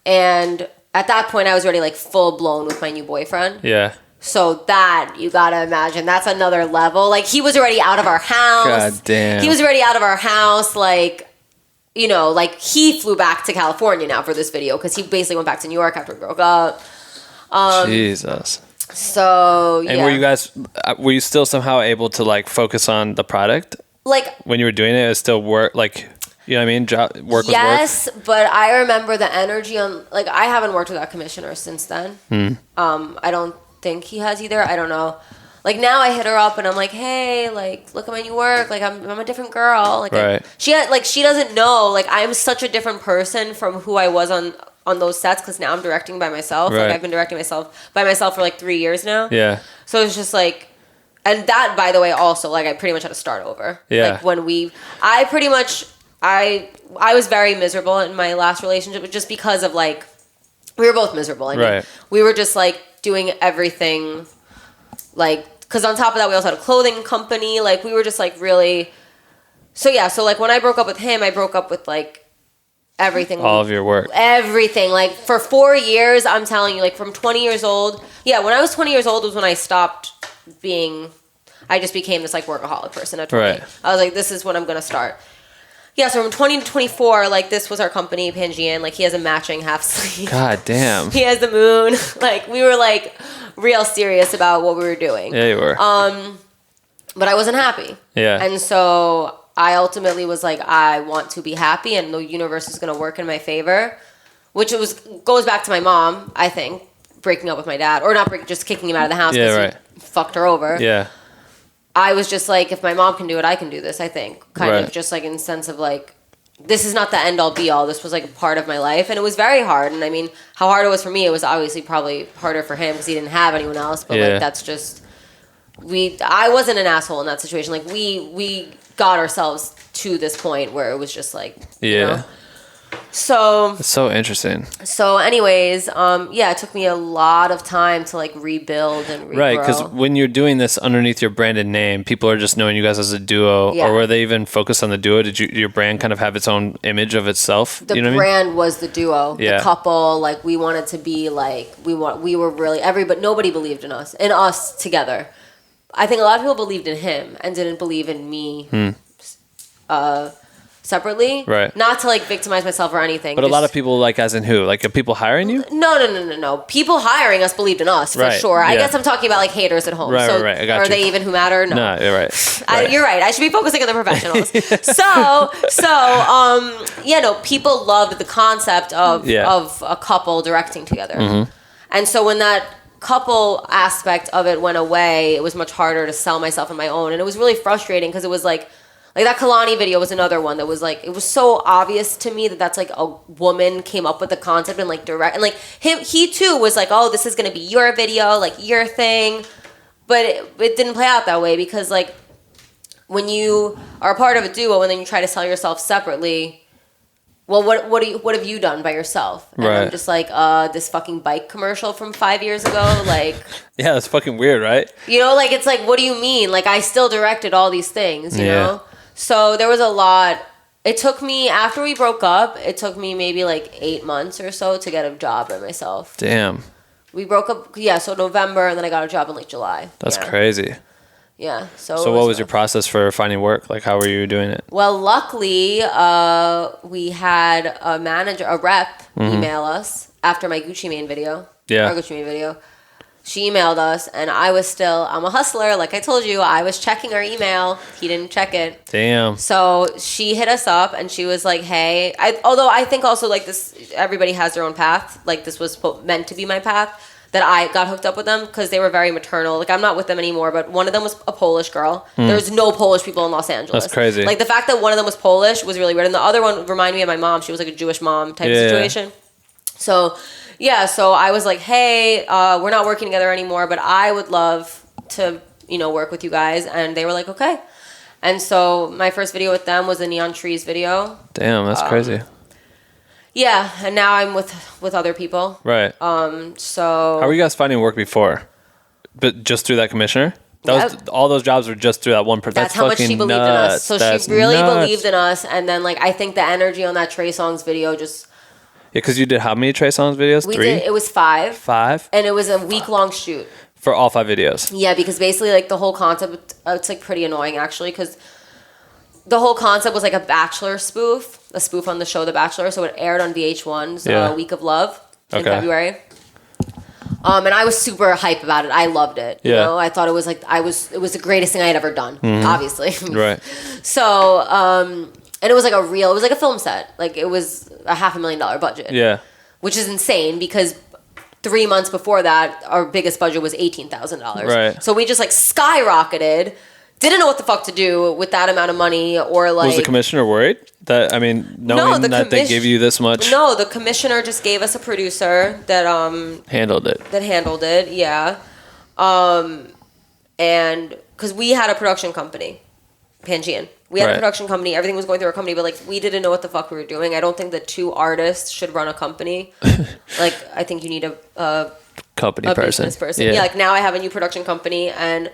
H: and at that point I was already like full blown with my new boyfriend. Yeah. So that, you gotta imagine, that's another level. Like he was already out of our house.
A: God damn.
H: He was already out of our house. Like. Like he flew back to California now for this video because he basically went back to New York after we broke up.
A: Jesus.
H: So, yeah.
A: And were you still somehow able to like focus on the product? Like when you were doing it, it still work, like, you know what I mean? Work with work?
H: Yes, but I remember the energy on, like, I haven't worked with that commissioner since then. I don't think he has either. I don't know. Like now I hit her up and I'm like, hey, like look at my new work. Like I'm a different girl. Like she doesn't know. Like I'm such a different person from who I was on those sets because now I'm directing by myself. Like I've been directing by myself for like 3 years now. Yeah. So it's just like, and that, by the way, also like I pretty much had to start over. Yeah. Like when I was very miserable in my last relationship just because of like we were both miserable. I mean, we were just like doing everything like. Because on top of that, we also had a clothing company. Like, we were just, like, really... So, yeah. So, like, when I broke up with him, I broke up with, like, everything.
A: All of your work.
H: Everything. Like, for 4 years, I'm telling you, like, from 20 years old... Yeah, when I was 20 years old was when I stopped being... I just became this, like, workaholic person at 20. Right. I was like, this is when I'm going to start. Yeah, so from 20 to 24, like, this was our company, Pangean. Like, he has a matching half sleeve.
A: God damn.
H: He has the moon. Like, we were, like... real serious about what we were doing.
A: Yeah, you were.
H: But I wasn't happy. Yeah. And so I ultimately was like, I want to be happy and the universe is going to work in my favor, which goes back to my mom, I think, breaking up with my dad. Or just kicking him out of the house because he fucked her over. Yeah. I was just like, if my mom can do it, I can do this, I think. Kind of just like in the sense of like, this is not the end all be all. This was like a part of my life. And it was very hard. And I mean, how hard it was for me, it was obviously probably harder for him because he didn't have anyone else. But like, that's just, I wasn't an asshole in that situation. Like we got ourselves to this point where it was just like, you know? So
A: it's so interesting.
H: So anyways, it took me a lot of time to like rebuild and regrow.
A: Right, because when you're doing this underneath your branded name, people are just knowing you guys as a duo. Or were they even focused on the duo? Did your brand kind of have its own image of itself?
H: The brand was the duo, the couple. Like we wanted to be like we were really but nobody believed in us together. I think a lot of people believed in him and didn't believe in me. separately.
A: Right.
H: Not to like victimize myself or anything.
A: But a lot of people, like, as in who? Like, are people hiring you?
H: No. People hiring us believed in us for sure. I guess I'm talking about like haters at home.
A: Right, right. I got
H: are
A: you.
H: they even who matter? No,
A: You're right.
H: You're right. I should be focusing on the professionals. People loved the concept of a couple directing together.
A: Mm-hmm.
H: And so when that couple aspect of it went away, it was much harder to sell myself on my own. And it was really frustrating because it was like that Kehlani video was another one that was like, it was so obvious to me that that's like a woman came up with the concept and like direct, and like he too was like, oh, this is going to be your video, like your thing. But it didn't play out that way because like when you are a part of a duo and then you try to sell yourself separately, well, what have you done by yourself? And I'm just like, this fucking bike commercial from 5 years ago, like.
A: Yeah, that's fucking weird, right?
H: You know, like it's like, what do you mean? Like I still directed all these things, you know? So there was a lot. It took me, after we broke up, it took me maybe like 8 months or so to get a job by myself.
A: Damn.
H: We broke up, so November, and then I got a job in like July.
A: That's crazy.
H: Yeah. So
A: what was your process for finding work? Like, how were you doing it?
H: Well, luckily, we had a rep email us after my Gucci Mane video.
A: Yeah.
H: Our Gucci Mane video. She emailed us, and I'm a hustler. Like I told you, I was checking our email. He didn't check it.
A: Damn.
H: So she hit us up, and she was like, hey, although I think also like this, everybody has their own path. Like this was meant to be my path. That I got hooked up with them because they were very maternal. Like I'm not with them anymore, but one of them was a Polish girl. There's no Polish people in Los Angeles.
A: That's crazy.
H: Like the fact that one of them was Polish was really weird, and the other one reminded me of my mom. She was like a Jewish mom type situation. So I was like, hey, we're not working together anymore, but I would love to, work with you guys. And they were like, okay. And so my first video with them was the Neon Trees video.
A: Damn, that's crazy.
H: Yeah, and now I'm with other people.
A: Right.
H: So
A: how were you guys finding work before? But just through that commissioner? All those jobs were just through that one person.
H: That's how much she believed in us. So she really believed in us, and then like I think the energy on that Trey Songz video just.
A: Yeah, because you did how many Trey Songz videos?
H: We
A: 3?
H: did. It was 5.
A: 5?
H: And it was a week-long shoot.
A: For all 5 videos?
H: Yeah, because basically like the whole concept, it's like pretty annoying actually, because the whole concept was like a Bachelor spoof, a spoof on the show The Bachelor. So it aired on VH1's Week of Love in February. And I was super hype about it. I loved it. You know, I thought it was like it was the greatest thing I had ever done. Obviously,
A: right.
H: So, and it was like it was like a film set. Like it was a $500,000 budget.
A: Yeah,
H: which is insane because 3 months before that, our biggest budget was $18,000.
A: Right.
H: So we just like skyrocketed. Didn't know what the fuck to do with that amount of money, or like. Was
A: the commissioner worried that knowing that they give you this much?
H: No, the commissioner just gave us a producer that
A: handled it.
H: That handled it, yeah. And because we had a production company, Pangean. We had a production company. Everything was going through our company, but like we didn't know what the fuck we were doing. I don't think that 2 artists should run a company. Like I think you need a
A: company person.
H: Business person. Yeah. Like now I have a new production company and.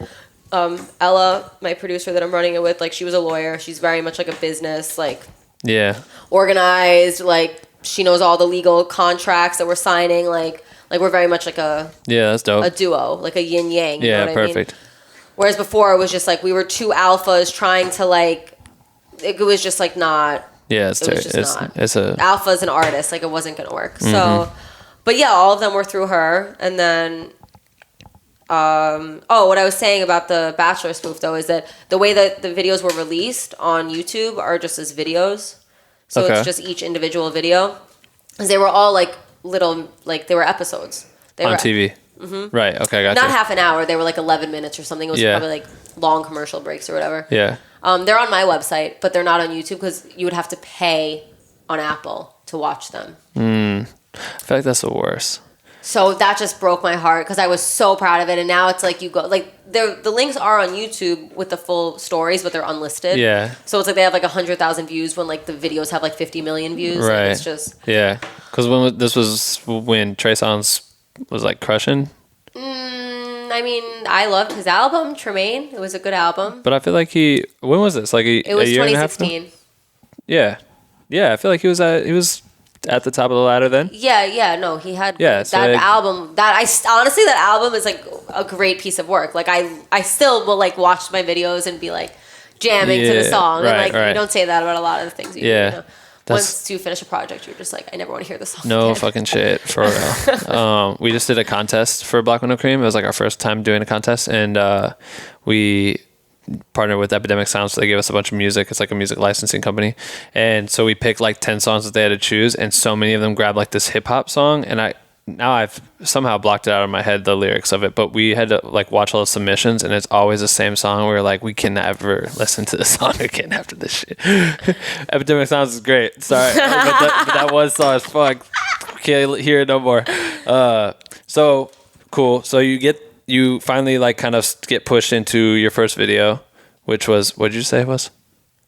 H: Ella, my producer that I'm running it with, like she was a lawyer. She's very much like a business, like organized. Like she knows all the legal contracts that we're signing. Like we're very much like
A: that's dope.
H: A duo, like a yin yang.
A: Yeah,
H: you know what
A: perfect.
H: I mean? Whereas before it was just like we were 2 alphas trying to like. It was just like not.
A: Yeah, it's
H: alpha's an artist. Like it wasn't gonna work. So, but yeah, all of them were through her, and then. What I was saying about the Bachelor spoof though is that the way that the videos were released on YouTube are just as videos, so it's just each individual video, because they were all like little, like they were episodes. They
A: on
H: were
A: TV. Mm-hmm. Right. Okay. Gotcha.
H: Not half an hour. They were like 11 minutes or something. It was probably like long commercial breaks or whatever.
A: Yeah.
H: They're on my website, but they're not on YouTube because you would have to pay on Apple to watch them.
A: I feel like that's the worst.
H: So that just broke my heart because I was so proud of it. And now it's like you go, like the links are on YouTube with the full stories, but they're unlisted.
A: Yeah.
H: So it's like they have like 100,000 views when like the videos have like 50 million views.
A: Right.
H: Like it's just.
A: Yeah. Because this was when Trey Songz was like crushing.
H: I mean, I loved his album, Tremaine. It was a good album.
A: But I feel like when was this? Like
H: it was
A: a year and a half ago?
H: 2016.
A: Yeah. Yeah. I feel like he was at the top of the ladder then.
H: No, he had that album. Honestly, that album is like a great piece of work. Like I still will like watch my videos and be like, jamming to the song.
A: Right,
H: And like,
A: right.
H: you don't say that about a lot of the things you do.
A: Yeah.
H: You know? Once you finish a project, you're just like, I never want to hear this song
A: No
H: again.
A: fucking shit, for real. We just did a contest for Black with No Cream. It was like our first time doing a contest, and we partnered with Epidemic Sound, so they gave us a bunch of music. It's like a music licensing company, and so we picked like 10 songs that they had to choose, and so many of them grabbed like this hip hop song, and I've somehow blocked it out of my head, the lyrics of it, but we had to like watch all the submissions, and it's always the same song. We were like, we can never listen to this song again after this shit. Epidemic Sounds is great. Sorry, but that was song as fuck. Can't hear it no more. So cool. So you finally like kind of get pushed into your first video, which was, what did you say it was?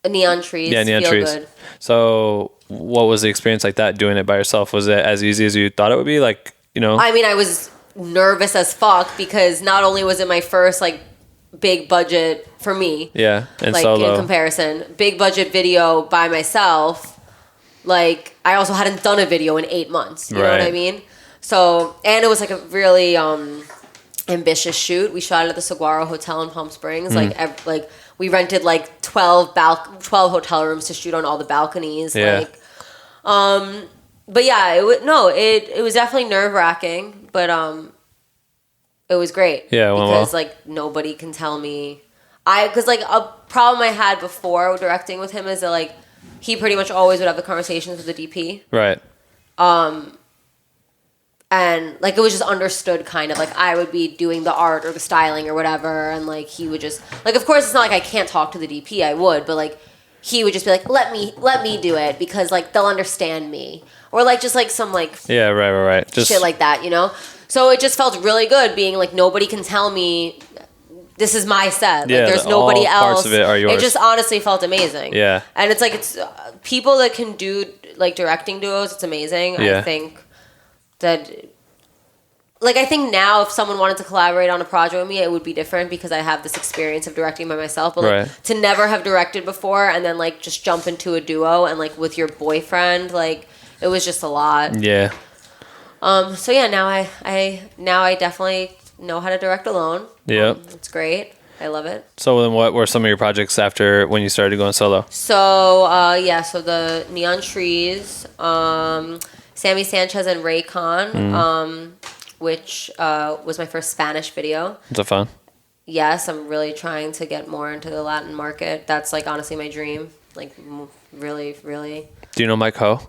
H: Neon Trees.
A: Yeah, Neon
H: Feel
A: Trees.
H: Good.
A: So what was the experience like that, doing it by yourself? Was it as easy as you thought it would be? Like, you know?
H: I mean, I was nervous as fuck because not only was it my first like big budget for me.
A: Yeah, and
H: like
A: solo.
H: in comparison, big budget video by myself. Like I also hadn't done a video in 8 months. You know what I mean? So, and it was like a really ambitious shoot. We shot it at the Saguaro Hotel in Palm Springs. Like we rented like 12 hotel rooms to shoot on all the balconies.
A: Yeah.
H: But yeah, it was definitely nerve-wracking, but it was great.
A: Yeah,
H: because like nobody can tell me because like a problem I had before directing with him is that like he pretty much always would have the conversations with the DP.
A: Right.
H: And like it was just understood kind of like I would be doing the art or the styling or whatever, and like he would just like, of course it's not like I can't talk to the DP, I would, but like he would just be like, let me do it because like they'll understand me, or like just like some like
A: right just
H: shit like that, you know. So it just felt really good being like, nobody can tell me this is my set. Like there's nobody else.
A: Parts of it are yours.
H: It just honestly felt amazing.
A: Yeah.
H: And it's like it's people that can do like directing duos. It's amazing.
A: Yeah.
H: I think that, like, I think now if someone wanted to collaborate on a project with me, it would be different because I have this experience of directing by myself. But like, to never have directed before and then like just jump into a duo and like with your boyfriend, like it was just a lot.
A: Yeah.
H: So yeah, now I definitely know how to direct alone.
A: Yep.
H: It's great. I love it.
A: So then what were some of your projects after when you started going solo?
H: So so the Neon Trees, Sammy Sanchez and Raycon, which was my first Spanish video.
A: Was that fun?
H: Yes, I'm really trying to get more into the Latin market. That's like honestly my dream. Like really, really.
A: Do you know Mike Ho?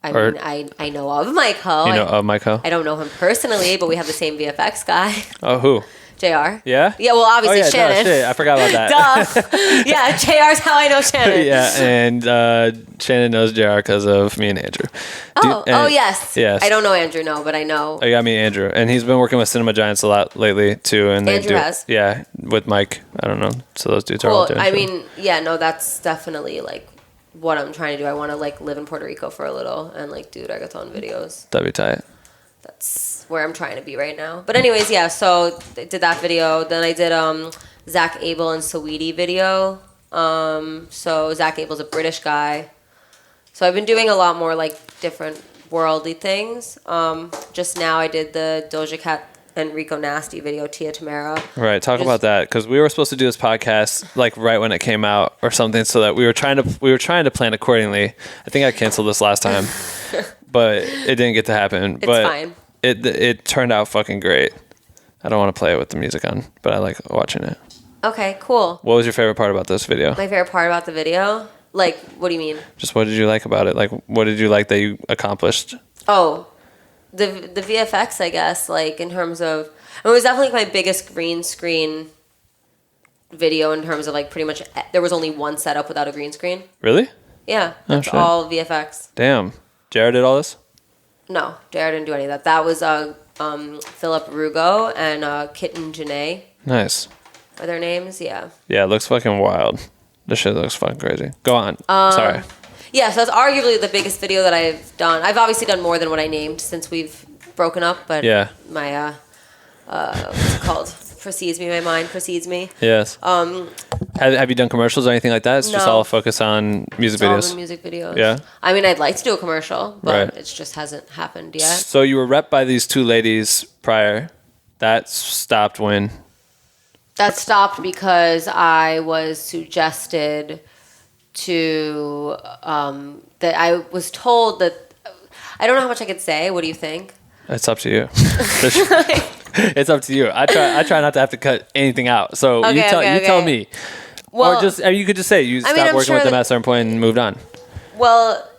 H: I mean, I know of Mike Ho.
A: You know of Mike Ho?
H: I don't know him personally, but we have the same VFX guy.
A: Oh, who?
H: JR.
A: Yeah?
H: Yeah, well, obviously Shannon.
A: No, shit, I forgot about that.
H: Duh. Yeah, JR's how I know Shannon.
A: Yeah, and Shannon knows JR because of me and Andrew.
H: Yes.
A: Yes.
H: I don't know Andrew, no, but I know.
A: I got me Andrew, and he's been working with Cinema Giants a lot lately too. And
H: Andrew has.
A: Yeah, with Mike. I don't know. So those dudes are all doing.
H: I mean, yeah, no, that's definitely like what I'm trying to do. I want to like live in Puerto Rico for a little and like do reggaeton videos.
A: That'd be tight.
H: That's where I'm trying to be right now. But anyways, yeah, so I did that video. Then I did Zach Abel and Saweetie video. So Zach Abel's a British guy. So I've been doing a lot more like different worldly things. Just now I did the Doja Cat and Riconasty video, Tia Tamara.
A: Right, talk about that, because we were supposed to do this podcast like right when it came out or something, so that we were trying to plan accordingly. I think I canceled this last time, but it didn't get to happen.
H: It's
A: but
H: fine.
A: It turned out fucking great. I don't want to play it with the music on, but I like watching it.
H: Okay, cool.
A: What was your favorite part about this video?
H: My favorite part about the video? Like, what do you mean?
A: Just what did you like about it? Like, what did you like that you accomplished?
H: Oh, the VFX, I guess, like in terms of, it was definitely my biggest green screen video in terms of like pretty much, there was only one setup without a green screen.
A: Really?
H: Yeah, that's all VFX.
A: Damn. Jared did all this?
H: No, Jared didn't do any of that. That was Philip Rugo and Kitten Janae.
A: Nice.
H: Are their names? Yeah.
A: Yeah, it looks fucking wild. This shit looks fucking crazy. Go on. Sorry.
H: Yeah, so that's arguably the biggest video that I've done. I've obviously done more than what I named since we've broken up, but
A: yeah,
H: my what's it called? My mind precedes me.
A: Yes. Have you done commercials or anything like that? It's just all focused on music videos.
H: All music videos.
A: Yeah.
H: I mean, I'd like to do a commercial, but
A: right.
H: It just hasn't happened yet.
A: So you were repped by these two ladies prior. That stopped when?
H: That stopped because I was suggested to that I was told that I don't know how much I could say. What do you think?
A: It's up to you. It's up to you. I try not to have to cut anything out. So you tell me. Well, or just you could just say you stopped working with them at a certain point and moved on.
H: Well,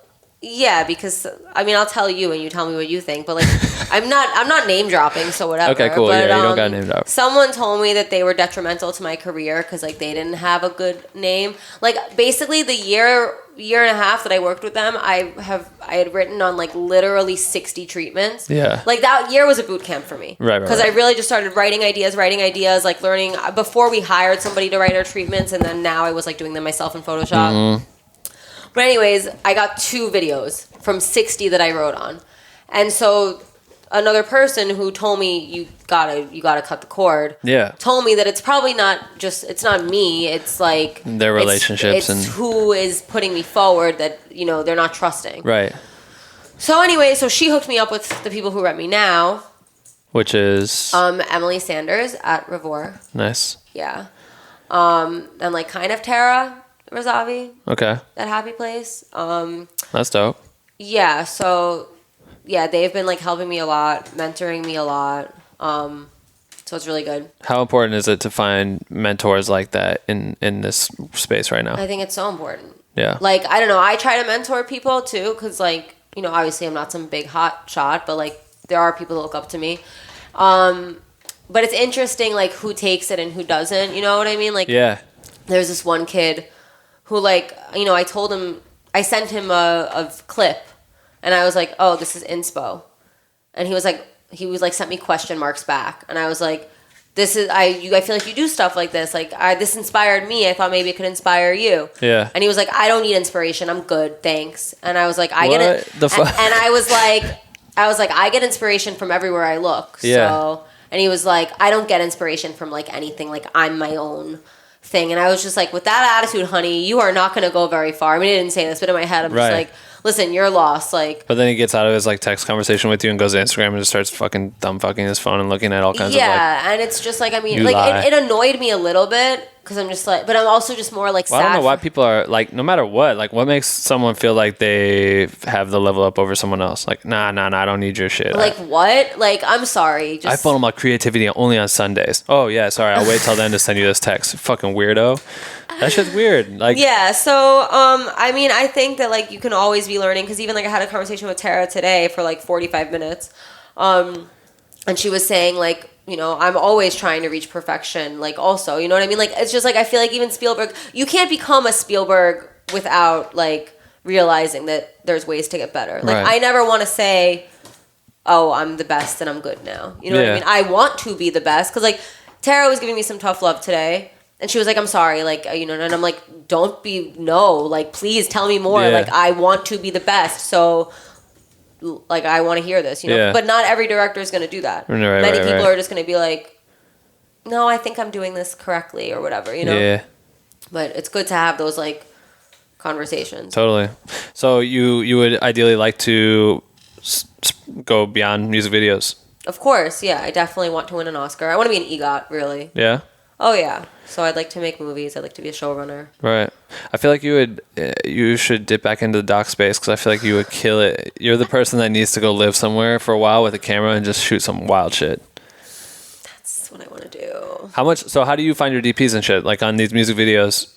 H: yeah, because I'll tell you and you tell me what you think. But like, I'm not name dropping, so whatever.
A: Okay, cool.
H: But,
A: yeah, you don't got to name drop.
H: Someone told me that they were detrimental to my career because like they didn't have a good name. Like basically the year and a half that I worked with them, I had written on like literally 60 treatments.
A: Yeah.
H: Like that year was a boot camp for me.
A: Right.
H: Because I really just started writing ideas, like learning before we hired somebody to write our treatments, and then now I was like doing them myself in Photoshop. Mm-hmm. But anyways, I got 2 videos from 60 that I wrote on. And so another person who told me you gotta cut the cord.
A: Yeah. Told
H: me that it's probably it's not me. It's like
A: their relationships
H: it's who is putting me forward that, they're not trusting.
A: Right.
H: So anyway, she hooked me up with the people who rep me now.
A: Which is?
H: Emily Sanders at Revore.
A: Nice.
H: Yeah. And like kind of Tara Razavi.
A: Okay.
H: That Happy Place.
A: That's dope.
H: Yeah, so yeah, they've been like helping me a lot, mentoring me a lot. So it's really good.
A: How important is it to find mentors like that in this space right now?
H: I think it's so important.
A: Yeah.
H: Like, I don't know, I try to mentor people too, because like, obviously I'm not some big hot shot, but like there are people that look up to me. But it's interesting like who takes it and who doesn't, you know what I mean? Like, yeah. There's this one kid who like, I sent him a clip and I was like, oh, this is inspo. And he was like sent me question marks back. And I was like, I feel like you do stuff like this. Like this inspired me. I thought maybe it could inspire you. Yeah. And he was like, I don't need inspiration. I'm good. Thanks. And I was like, I get it. And I was like, I get inspiration from everywhere I look. Yeah. So, and he was like, I don't get inspiration from like anything. Like I'm my own thing. And I was just like, with that attitude, honey, you are not going to go very far. I mean, he didn't say this, but in my head, I'm just like, listen, you're lost. Like, but
A: then he gets out of his like text conversation with you and goes to Instagram and just starts fucking thumb fucking his phone and looking at all kinds of
H: yeah, and it's just like, I mean, like it annoyed me a little bit because I'm just like, but I'm also just more like sad.
A: I don't know why people are like, no matter what, like what makes someone feel like they have the level up over someone else? Like, nah, I don't need your shit.
H: Like what? Like, I'm sorry.
A: I follow my creativity only on Sundays. Oh yeah, sorry, I'll wait till then to send you this text. Fucking weirdo. That shit's weird. Like, yeah. So, I mean, I think that like you can always be learning because even like I had a conversation with Tara today for like 45 minutes, and she was saying like, I'm always trying to reach perfection. Like, also, you know what I mean? Like, it's just like I feel like even Spielberg, you can't become a Spielberg without like realizing that there's ways to get better. Like, I never want to say, oh, I'm the best and I'm good now. You know what I mean? I want to be the best because like Tara was giving me some tough love today. And she was like, I'm sorry, like, and I'm like, like, please tell me more. Yeah. Like, I want to be the best. So, like, I want to hear this, Yeah. But not every director is going to do that. Many people are just going to be like, no, I think I'm doing this correctly or whatever, Yeah. But it's good to have those, like, conversations. Totally. So, you would ideally like to go beyond music videos?
H: Of course, yeah. I definitely want to win an Oscar. I want to be an EGOT, really. Yeah? Oh, yeah. So I'd like to make movies. I'd like to be a showrunner.
A: Right. I feel like you should dip back into the doc space because I feel like you would kill it. You're the person that needs to go live somewhere for a while with a camera and just shoot some wild shit.
H: That's what I want to do.
A: How do you find your DPs and shit? Like on these music videos,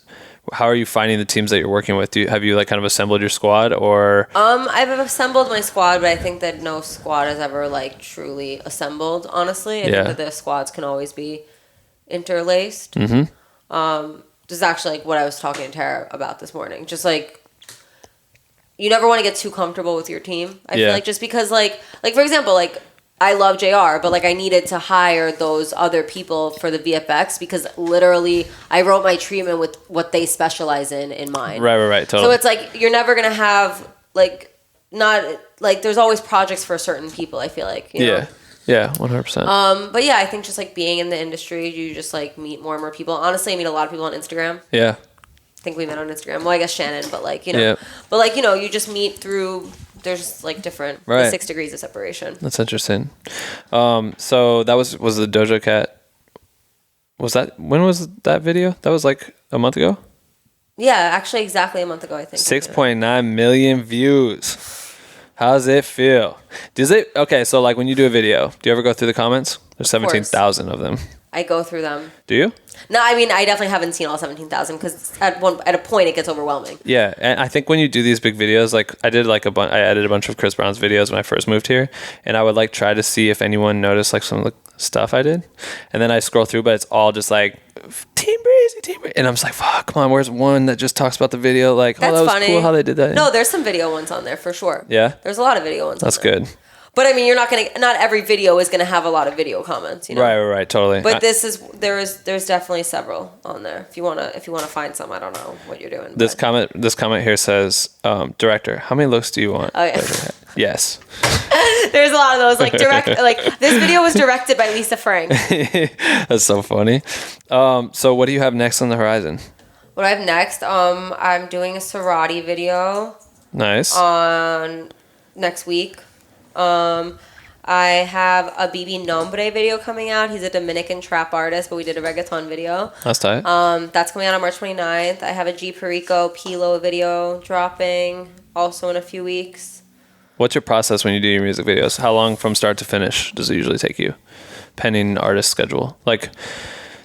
A: how are you finding the teams that you're working with? Have you like kind of assembled your squad or?
H: I've assembled my squad, but I think that no squad has ever like truly assembled, honestly. I think that the squads can always be interlaced. Mm-hmm. This is actually like what I was talking to Tara about this morning. Just like you never want to get too comfortable with your team. I feel like just because like for example, like I love JR, but like I needed to hire those other people for the VFX because literally I wrote my treatment with what they specialize in mind.
A: Right. Totally.
H: So it's like you're never gonna have like not like there's always projects for certain people. I feel like you know?
A: Yeah, 100%.
H: But yeah, I think just like being in the industry, you just like meet more and more people. Honestly, I meet a lot of people on Instagram. Yeah. I think we met on Instagram. Well, I guess Shannon, but like, but like, you just meet through, there's like different 6 degrees of separation.
A: That's interesting. So that was the Doja Cat when was that video? That was like a month ago?
H: Yeah, actually exactly a month ago, I think.
A: 6.9 million views. How's it feel? Okay, so like when you do a video, do you ever go through the comments? There's 17,000 of them.
H: I go through them.
A: Do you?
H: No, I mean, I definitely haven't seen all 17,000 because at a point it gets overwhelming.
A: Yeah, and I think when you do these big videos, like I did like I edited a bunch of Chris Brown's videos when I first moved here, and I would like try to see if anyone noticed like some of the stuff I did, and then I scroll through, but it's all just like Team Breezy, and I'm just like, fuck, come on, where's one that just talks about the video? Like,
H: That's
A: that was
H: funny.
A: Cool how they did that.
H: No, there's some video ones on there for sure.
A: Yeah,
H: there's a lot of video ones.
A: That's
H: on there.
A: good.
H: But I mean, not every video is gonna have a lot of video comments, you know?
A: Right, totally.
H: But there's definitely several on there. If you wanna find some, I don't know what you're doing.
A: This comment here says, director, how many looks do you want?
H: Oh yeah.
A: Yes.
H: There's a lot of those like this video was directed by Lisa Frank.
A: That's so funny. So what do you have next on the horizon?
H: What I have next, I'm doing a Sorority video.
A: Nice.
H: On next week. I have a BB Nombre video coming out. He's a Dominican trap artist, but we did a reggaeton video.
A: That's tight.
H: That's coming out on March 29th. I have a G Perico 𝐿𝐿 video dropping also in a few weeks.
A: What's your process when you do your music videos? How long from start to finish does it usually take you? Pending artist schedule. Like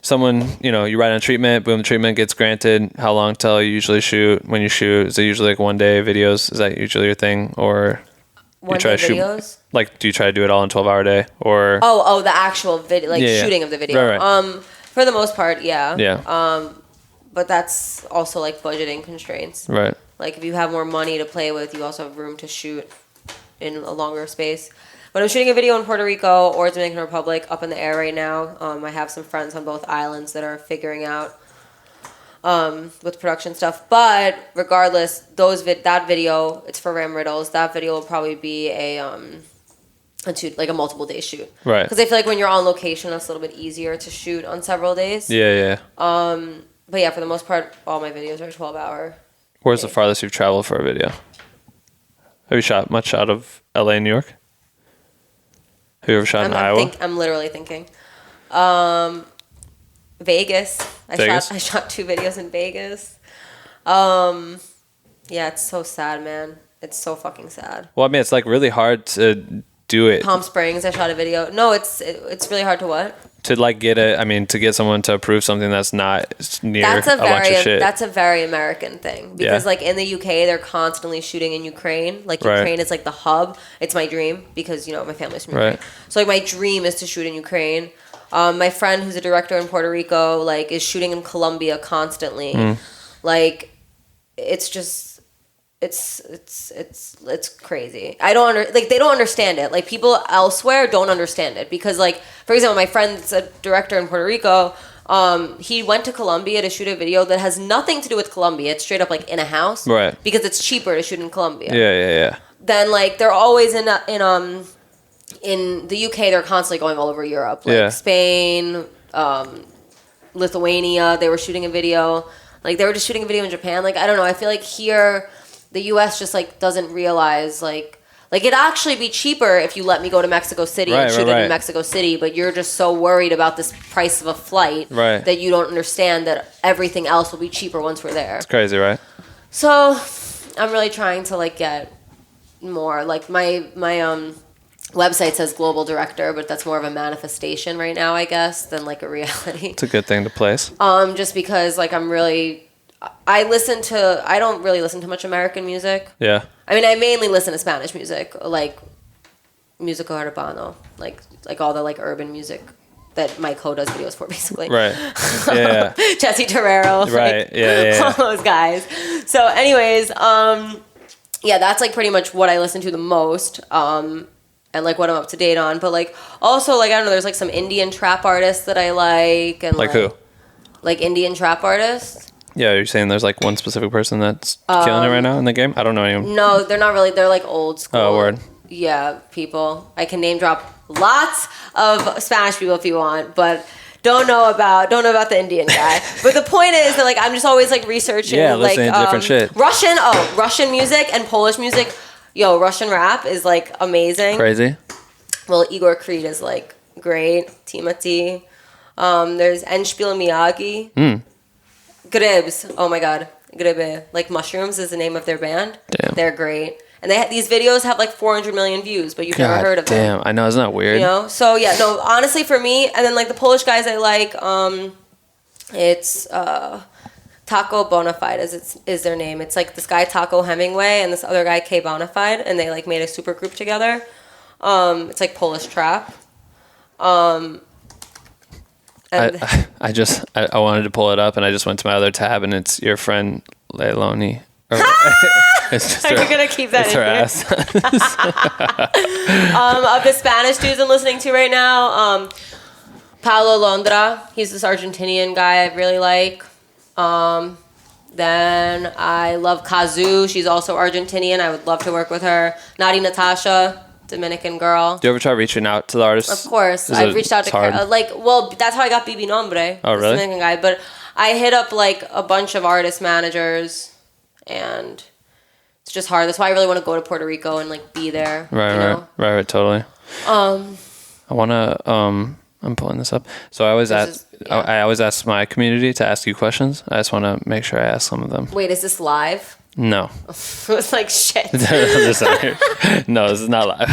A: someone, you write on treatment, boom, the treatment gets granted. How long till you usually shoot? When you shoot, is it usually like 1 day videos? Is that usually your thing? Or...
H: One day videos?
A: Like, do you try to do it all in 12-hour day, or?
H: Oh, the actual video, like shooting of the video.
A: Right.
H: For the most part, yeah.
A: Yeah.
H: But that's also like budgeting constraints.
A: Right.
H: Like if you have more money to play with, you also have room to shoot in a longer space. But I'm shooting a video in Puerto Rico or Dominican Republic, up in the air right now. I have some friends on both islands that are figuring out with production stuff, but regardless, that video, it's for Ram Riddles. That video will probably be a multiple day shoot,
A: right?
H: Because I feel like when you're on location, it's a little bit easier to shoot on several days.
A: Yeah.
H: But yeah, for the most part, all my videos are 12-hour.
A: Where's the farthest you've traveled for a video? Have you shot much out of LA and New York? Have you ever shot in Iowa?
H: I'm literally thinking. Vegas. I shot 2 videos in Vegas. Yeah, it's so sad, man. It's so fucking sad.
A: Well, I mean, it's like really hard to do it.
H: Palm Springs, I shot a video. No, it's really hard to what?
A: To like to get someone to approve something that's not near bunch of shit.
H: That's a very American thing. Because like in the UK, they're constantly shooting in Ukraine. Like Ukraine is like the hub. It's my dream because, my family's from Ukraine. So like my dream is to shoot in Ukraine. My friend who's a director in Puerto Rico, like, is shooting in Colombia constantly. Like, it's just, it's crazy. They don't understand it. Like, people elsewhere don't understand it because, like, for example, my friend's a director in Puerto Rico. He went to Colombia to shoot a video that has nothing to do with Colombia. It's straight up like in a house,
A: right? Because
H: it's cheaper to shoot in Colombia.
A: Yeah.
H: Then like they're always in the UK, they're constantly going all over Europe, like Spain, Lithuania. They were shooting a video. Like, they were just shooting a video in Japan. Like, I don't know. I feel like here, the US just, like, doesn't realize, like it'd actually be cheaper if you let me go to Mexico City and shoot it in Mexico City, but you're just so worried about this price of a flight that you don't understand that everything else will be cheaper once we're there.
A: It's crazy, right?
H: So, I'm really trying to, like, get more. Like, my website says global director, but that's more of a manifestation right now, I guess, than like a reality.
A: It's a good thing to place.
H: Just because like I don't really listen to much American music.
A: Yeah.
H: I mean, I mainly listen to Spanish music, like Musico Urbano, like all the like urban music that Mike Ho does videos for, basically.
A: Right. Yeah.
H: Jesse Terrero.
A: Right.
H: Like,
A: yeah.
H: all those guys. So anyways, yeah, that's like pretty much what I listen to the most. And like what I'm up to date on, but like also like I don't know, there's like some Indian trap artists that I like, and
A: like who?
H: Like Indian trap artists.
A: Yeah, you're saying there's like one specific person that's killing it right now in the game? I don't know anyone.
H: No, they're not really. They're like old school.
A: Oh, word.
H: Yeah, people. I can name drop lots of Spanish people if you want, but don't know about the Indian guy. But the point is that like I'm just always like researching
A: listening to different shit.
H: Russian music and Polish music. Yo, Russian rap is like amazing.
A: Crazy.
H: Well, Igor Creed is like great. Timothy. There's Endspiel Miyagi. 𝐁𝐕𝐎𝐑𝐈𝐓𝐄. Oh my god, 𝐁𝐕𝐎𝐑𝐈𝐓𝐄, like mushrooms is the name of their band.
A: Damn.
H: They're great. And these videos have like 400 million views, but you've never heard of them.
A: Damn, I know, isn't that weird?
H: You know? So yeah, no, honestly for me, and then like the Polish guys I like, it's Taco Bonafide is their name. It's like this guy Taco Hemingway and this other guy K Bonafide, and they like made a super group together. It's like Polish trap. And
A: I wanted to pull it up and I just went to my other tab and it's your friend Leilani. It's just
H: Are you gonna keep that
A: it's
H: in
A: her
H: here?
A: ass.
H: Of the Spanish dudes I'm listening to right now, Paulo Londra. He's this Argentinian guy I really like. Then I love Kazoo. She's also Argentinian. I would love to work with her. Nadi Natasha, Dominican girl.
A: Do you ever try reaching out to the artists?
H: Of course. I've reached out to that's how I got BB Nombre.
A: Oh, really?
H: Dominican guy. But I hit up like a bunch of artist managers and it's just hard. That's why I really want to go to Puerto Rico and like be there.
A: Right, totally. I wanna I'm pulling this up. So I always ask my community to ask you questions. I just want to make sure I ask some of them.
H: Wait, is this live?
A: No.
H: It was like shit.
A: No, this is not live.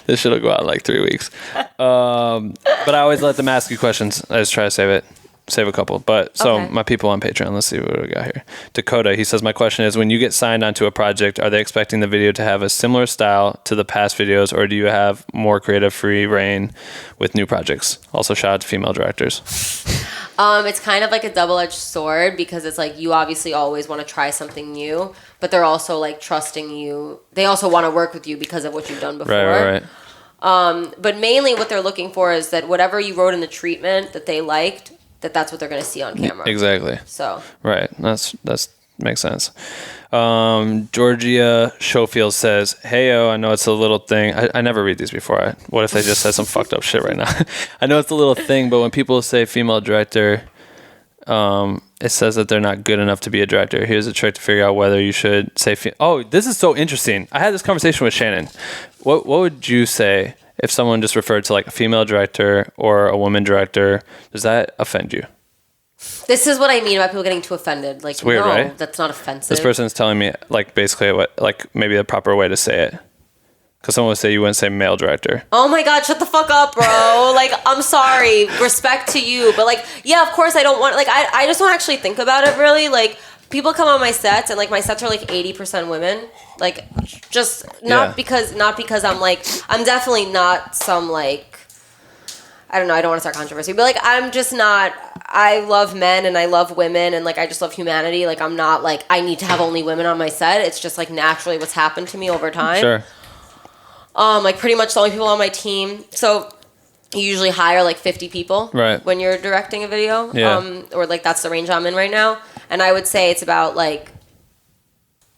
A: This shit will go out in like 3 weeks. But I always let them ask you questions. I just try to save a couple. But so
H: Okay.
A: my people on Patreon, let's see what we got here. Dakota, he says, my question is, when you get signed onto a project, are they expecting the video to have a similar style to the past videos, or do you have more creative free reign with new projects? Also, shout out to female directors.
H: It's kind of like a double-edged sword because it's like you obviously always want to try something new, but they're also like trusting you. They also want to work with you because of what you've done before.
A: Right.
H: But mainly what they're looking for is that whatever you wrote in the treatment that they liked, that's what they're going to see on camera.
A: Exactly.
H: So.
A: Right. That's makes sense. Georgia Schofield says, "Heyo, I know it's a little thing. I never read these before. What if they just said some fucked up shit right now? I know it's a little thing, but when people say female director, it says that they're not good enough to be a director. Here's a trick to figure out whether you should say. Oh, this is so interesting. I had this conversation with Shannon. What would you say if someone just referred to like a female director or a woman director? Does that offend you?"
H: This is what I mean about people getting too offended. Like,
A: it's weird,
H: no,
A: right?
H: That's not offensive.
A: This person's telling me like basically what, like maybe the proper way to say it. Because someone would say you wouldn't say male director.
H: Oh my God, shut the fuck up, bro. Like, I'm sorry. Respect to you. But like, yeah, of course I don't want, like, I just don't actually think about it really. Like, people come on my sets and like my sets are like 80% women. Like, just not because I'm like, I'm definitely not some like, I don't know, I don't want to start controversy, but like, I'm just not, I love men and I love women and like, I just love humanity. Like, I'm not like, I need to have only women on my set. It's just like naturally what's happened to me over time.
A: Sure.
H: Like pretty much the only people on my team. So you usually hire like 50 people when you're directing a video.
A: Yeah.
H: Or like that's the range I'm in right now. And I would say it's about like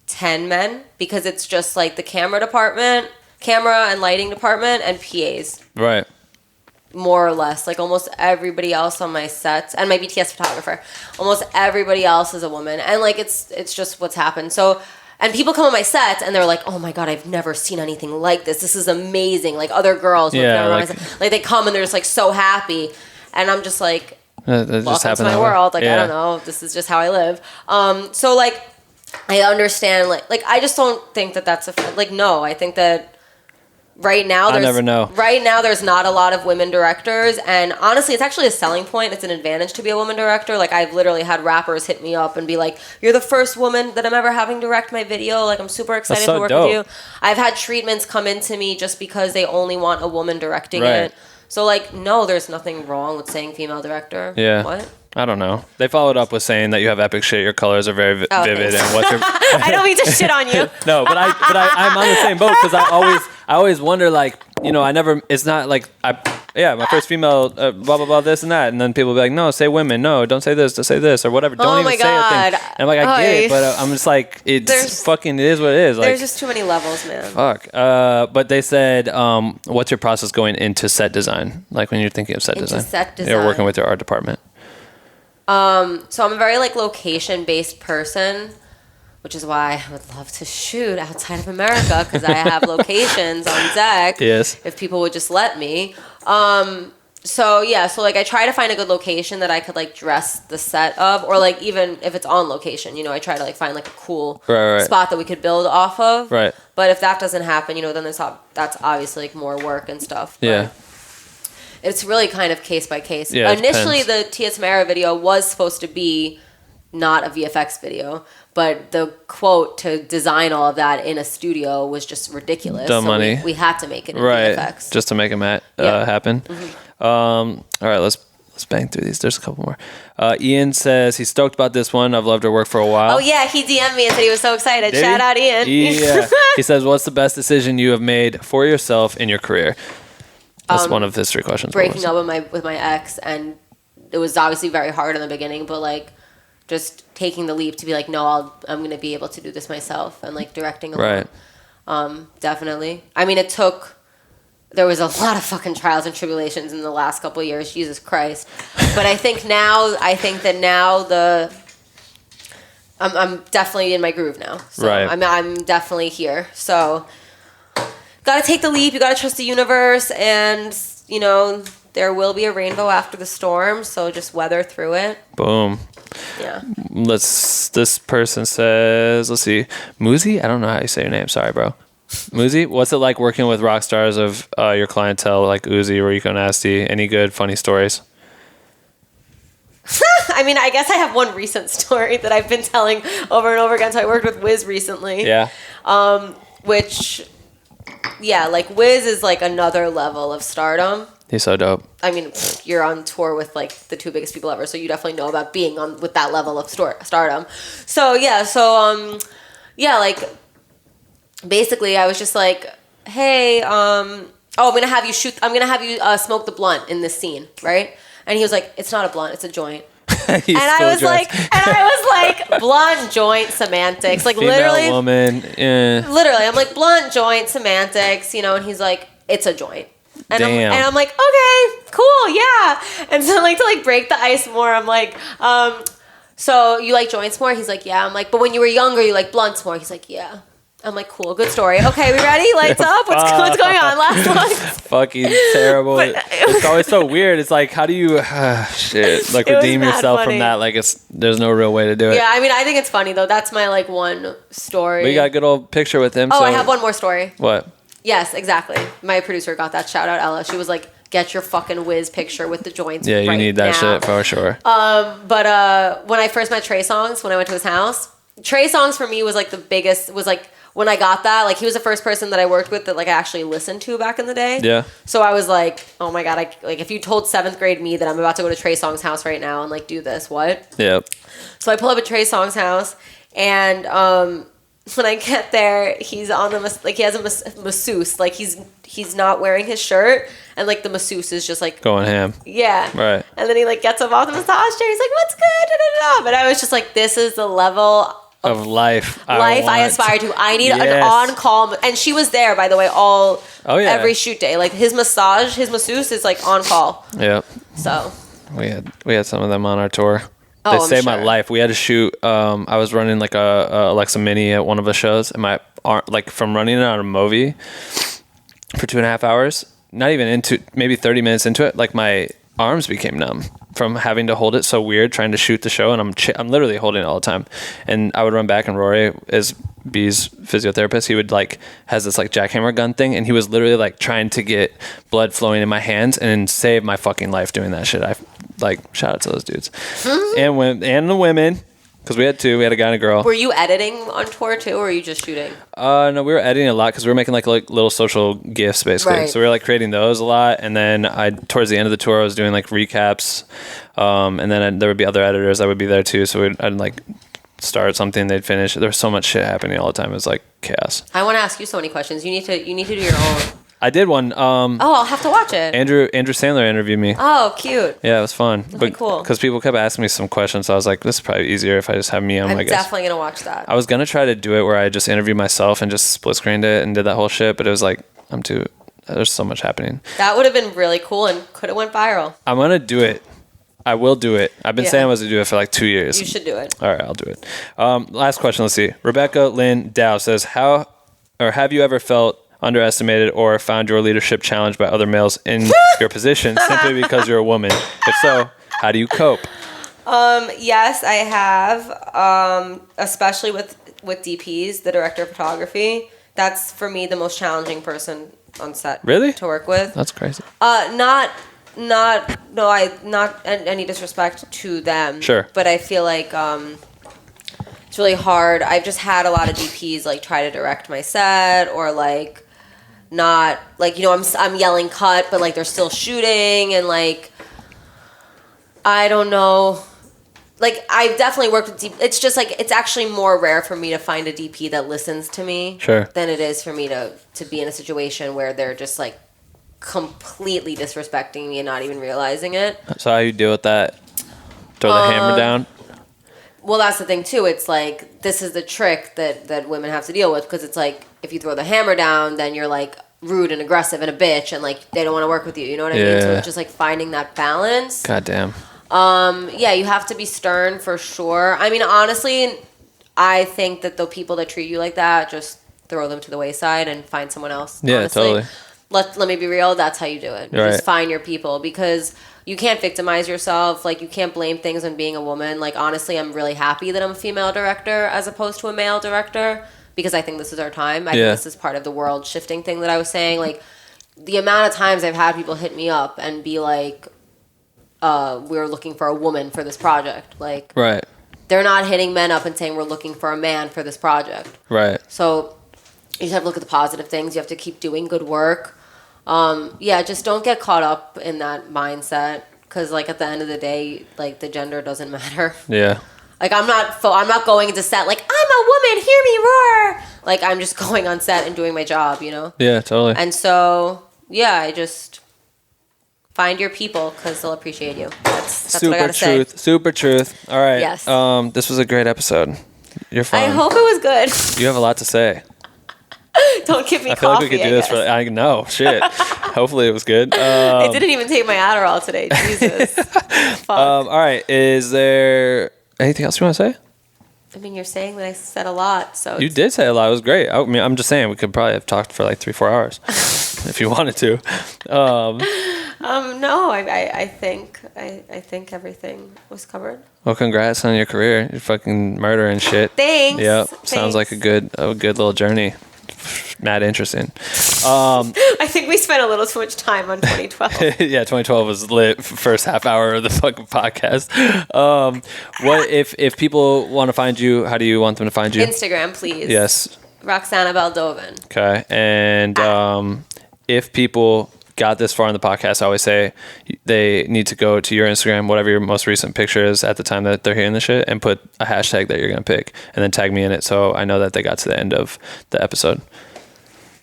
H: 10 men because it's just like the camera and lighting department and PAs.
A: Right.
H: More or less. Like almost everybody else on my sets and my BTS photographer. Almost everybody else is a woman. And like it's just what's happened. So and people come on my sets and they're like, "Oh my God, I've never seen anything like this. This is amazing." Like other girls who have never on my set, like they come and they're just like so happy. And I'm just like, welcome to my world. Like, I don't know. This is just how I live. So like I understand like I just don't think that that's no, I think that right now, there's not a lot of women directors, and honestly, it's actually a selling point. It's an advantage to be a woman director. Like, I've literally had rappers hit me up and be like, "You're the first woman that I'm ever having direct my video. Like, I'm super excited to work with you." I've had treatments come into me just because they only want a woman directing it. So, like, no, there's nothing wrong with saying female director.
A: Yeah.
H: What?
A: I don't know. They followed up with saying that you have epic shit. Your colors are very vivid, and what's your?
H: I don't mean to shit on you.
A: No, but I'm on the same boat because I always wonder, like, you know, it's not like my first female blah blah blah this and that, and then people will be like, no, say women, no, don't say this, just say this or whatever. Don't even say a thing. And I'm like, I get it, but I'm just like, it is what it is.
H: There's
A: like,
H: just too many levels, man.
A: Fuck. But they said, what's your process going into set design? Like when you're thinking of set design, you're working with your art department.
H: So I'm a very like location based person, which is why I would love to shoot outside of America because I have locations on deck.
A: Yes.
H: If people would just let me. so like I try to find a good location that I could like dress the set of, or like even if it's on location, I try to like find like a cool spot that we could build off of.
A: Right.
H: But if that doesn't happen, then that's obviously like more work and stuff. But
A: yeah.
H: It's really kind of case by case.
A: Yeah,
H: initially, the Tia Tamera video was supposed to be not a VFX video, but the quote to design all of that in a studio was just ridiculous.
A: Dumb money.
H: We had to make it in VFX.
A: Just to make it happen. Mm-hmm. All right, let's bang through these. There's a couple more. Ian says he's stoked about this one. I've loved her work for a while.
H: Oh yeah, he DM'd me and said he was so excited. Shout out Ian.
A: Yeah. He says, what's the best decision you have made for yourself in your career? That's one of his 3 questions.
H: Breaking up with my ex, and it was obviously very hard in the beginning, but like just taking the leap to be like, no, I'm going to be able to do this myself, and like directing alone. Right. Definitely. I mean, there was a lot of fucking trials and tribulations in the last couple of years. Jesus Christ. But I think that now I'm definitely in my groove now. So
A: right.
H: I'm definitely here. So gotta take the leap. You gotta trust the universe, and there will be a rainbow after the storm. So just weather through it.
A: Boom.
H: Yeah.
A: This person says, let's see, Muzi. I don't know how you say your name. Sorry, bro. Muzi, what's it like working with rock stars of your clientele like Uzi or Riconasty? Any good funny stories?
H: I mean, I guess I have one recent story that I've been telling over and over again. So I worked with Wiz recently.
A: Yeah.
H: Which. Yeah, like Wiz is like another level of stardom.
A: He's so dope.
H: I mean, you're on tour with like the 2 biggest people ever, so you definitely know about being on with that level of stardom. So like basically I was just like, hey, I'm gonna have you smoke the blunt in this scene, right? And he was like, it's not a blunt, it's a joint. and I was like, blunt joint semantics, like
A: female
H: literally,
A: woman,
H: literally, I'm like blunt joint semantics, and he's like, it's a joint, and I'm like, okay, cool, yeah, and so like to like break the ice more, I'm like, so you like joints more? He's like, yeah. I'm like, but when you were younger, you like blunts more? He's like, yeah. I'm like, cool, good story. Okay, we ready? Lights up. What's going on? Last one.
A: Fucking terrible. It's always so weird. It's like, how do you like redeem yourself from that? Like there's no real way to do it.
H: Yeah, I mean, I think it's funny though. That's my like one story.
A: We got a good old picture with him.
H: Oh,
A: so.
H: I have one more story.
A: What?
H: Yes, exactly. My producer got that. Shout out Ella. She was like, get your fucking Wiz picture with the joints.
A: Yeah, you need that shit for sure.
H: But when I first met Trey Songz, when I went to his house, Trey Songz for me was like the biggest. Was like. When I got that, like he was the first person that I worked with that like I actually listened to back in the day.
A: Yeah.
H: So I was like, oh my God, like if you told 7th grade me that I'm about to go to Trey Songz house right now and like do this, what?
A: Yep.
H: So I pull up at Trey Songz house, and when I get there, he's on he has a masseuse, like he's not wearing his shirt, and like the masseuse is just like
A: going ham.
H: Yeah.
A: Right.
H: And then he like gets up off the massage chair. He's like, what's good? Da-da-da. But I was just like, this is the level
A: of life
H: I aspire to. I need an on-call, and she was there, by the way, every shoot day. Like his masseuse is like on call.
A: Yep.
H: So
A: we had some of them on our tour. They saved my life. We had to shoot. I was running like a Alexa Mini at one of the shows, and my arm, like from running it on a Movi for 2.5 hours, not even into maybe 30 minutes into it, like my arms became numb from having to hold it so weird trying to shoot the show, and I'm literally holding it all the time. And I would run back, and Rory is B's physiotherapist. He would like has this like jackhammer gun thing, and he was literally like trying to get blood flowing in my hands and save my fucking life doing that shit. I like shout out to those dudes and the women. Because we had 2. We had a guy and a girl.
H: Were you editing on tour too, or were you just shooting?
A: No, we were editing a lot because we were making like little social gifts basically. Right. So we were like creating those a lot. And then towards the end of the tour, I was doing like recaps. And then there would be other editors that would be there too. So I'd like start something, they'd finish. There was so much shit happening all the time. It was like chaos. I
H: want to ask you so many questions. You need to do your own.
A: I did one.
H: I'll have to watch it.
A: Andrew Sandler interviewed me.
H: Oh, cute.
A: Yeah, it was fun.
H: Cool.
A: Because people kept asking me some questions, so I was like, this is probably easier if I just have me on.
H: I'm definitely gonna watch that.
A: I was gonna try to do it where I just interviewed myself and just split screened it and did that whole shit, but it was like there's so much happening.
H: That would have been really cool and could have went viral.
A: I'm gonna do it. I will do it. I've been saying I was going to do it for like 2 years.
H: You should do it.
A: All right, I'll do it. Last question. Let's see. Rebecca Lynn Dow says, have you ever felt underestimated, or found your leadership challenged by other males in your position simply because you're a woman? If so, how do you cope?
H: Yes, I have. Especially with DPs, the director of photography. That's for me the most challenging person on set.
A: Really?
H: To work with.
A: That's crazy.
H: Not any disrespect to them.
A: Sure.
H: But I feel like it's really hard. I've just had a lot of DPs like try to direct my set, or like not like, you know, I'm yelling cut, but like they're still shooting, and like I don't know. Like, I've definitely worked with DP. It's just like, it's actually more rare for me to find a DP that listens to me than it is for me to be in a situation where they're just like completely disrespecting me and not even realizing it.
A: So how you deal with that? Throw the hammer down?
H: Well, that's the thing too. It's like, this is the trick that women have to deal with, because it's like, if you throw the hammer down, then you're like rude and aggressive and a bitch, and like they don't want to work with you. You know what I mean? So it's just like finding that balance.
A: Goddamn.
H: Yeah, you have to be stern for sure. I mean, honestly, I think that the people that treat you like that, just throw them to the wayside and find someone else.
A: Yeah,
H: honestly.
A: totally.
H: Let me be real. That's how you do it. You just find your people, because you can't victimize yourself. Like, you can't blame things on being a woman. Like, honestly, I'm really happy that I'm a female director as opposed to a male director, because I think this is our time. I think this is part of the world shifting thing that I was saying. Like, the amount of times I've had people hit me up and be like, we're looking for a woman for this project. Like, they're not hitting men up and saying we're looking for a man for this project. Right. So you just have to look at the positive things. You have to keep doing good work. Just don't get caught up in that mindset, because like at the end of the day, like the gender doesn't matter. Yeah. Like, I'm not going into set like, I'm a woman, hear me roar. Like, I'm just going on set and doing my job, you know? Yeah, totally. And so, yeah, I just find your people, because they'll appreciate you. That's what I gotta say.
A: Super truth. All right.
H: Yes.
A: This was a great episode. You're fine.
H: I hope it was good.
A: You have a lot to say.
H: Don't give me coffee.
A: I feel like we could do this for. I know. Shit. Hopefully it was good.
H: I didn't even take my Adderall today. Jesus. Fuck.
A: All right. Is there anything else you want to say?
H: I mean, you're saying that I said a lot, so
A: you did say a lot. It was great. I mean, I'm just saying we could probably have talked for like 3-4 hours if you wanted to.
H: No, I think everything was covered.
A: Well, congrats on your career. You're fucking murdering shit.
H: Thanks.
A: Yep.
H: Thanks.
A: Sounds like a good little journey. Mad interesting.
H: I think we spent a little too much time on 2012.
A: Yeah, 2012 was lit. First half hour of the fucking podcast. What if people want to find you? How do you want them to find you?
H: Instagram, please.
A: Yes.
H: Roxana Baldovin.
A: Okay, and if people got this far in the podcast, I always say they need to go to your Instagram, whatever your most recent picture is at the time that they're hearing the shit, and put a hashtag that you're going to pick, and then tag me in it so I know that they got to the end of the episode.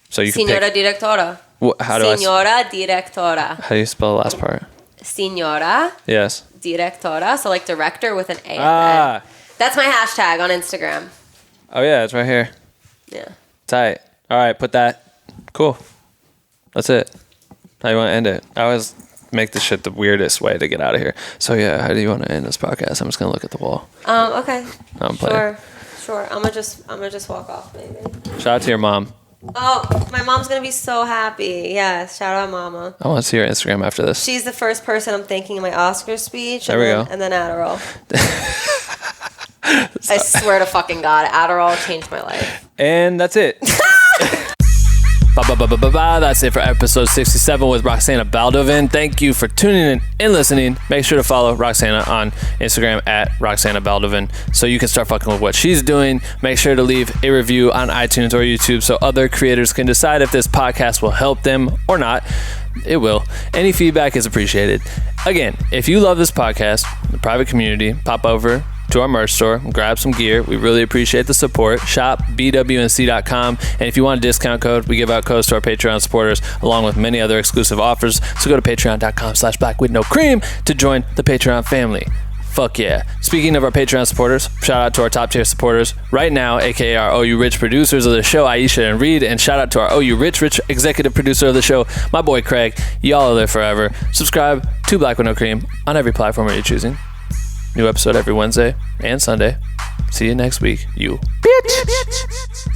A: So you can
H: Signora Directora. Signora Directora.
A: How do you spell the last part?
H: Signora.
A: Yes.
H: Directora. So like director with an A at the end. That's my hashtag on Instagram.
A: Oh yeah, it's right here.
H: Yeah.
A: Tight. All right, put that. Cool. That's it. How do you want to end it? I always make this shit the weirdest way to get out of here. So yeah, how do you want to end this podcast? I'm just gonna look at the wall.
H: Okay.
A: No, I'm playing.
H: Sure. I'm gonna just walk off, maybe.
A: Shout out to your mom.
H: Oh, my mom's gonna be so happy. Yes, shout out, Mama.
A: I want to see your Instagram after this.
H: She's the first person I'm thanking in my Oscar speech.
A: There we go.
H: And then Adderall. I swear to fucking God, Adderall changed my life.
A: And that's it. That's it for episode 67 with Roxana Baldovin. Thank you for tuning in and listening. Make sure to follow Roxana on Instagram at Roxana Baldovin so you can start fucking with what she's doing. Make sure to leave a review on iTunes or YouTube so other creators can decide if this podcast will help them or not. It will. Any feedback is appreciated. Again, if you love this podcast, the private community, pop over to our merch store, grab some gear. We really appreciate the support. Shop bwnc.com. And if you want a discount code, we give out codes to our Patreon supporters along with many other exclusive offers. So go to patreon.com/blackwithnocream to join the Patreon family. Fuck yeah. Speaking of our Patreon supporters, shout out to our top tier supporters right now, aka our OU Rich producers of the show, Aisha and Reed, and shout out to our OU Rich executive producer of the show, my boy Craig. Y'all are there forever. Subscribe to Black with No Cream on every platform that you're choosing. New episode every Wednesday and Sunday. See you next week, you bitch.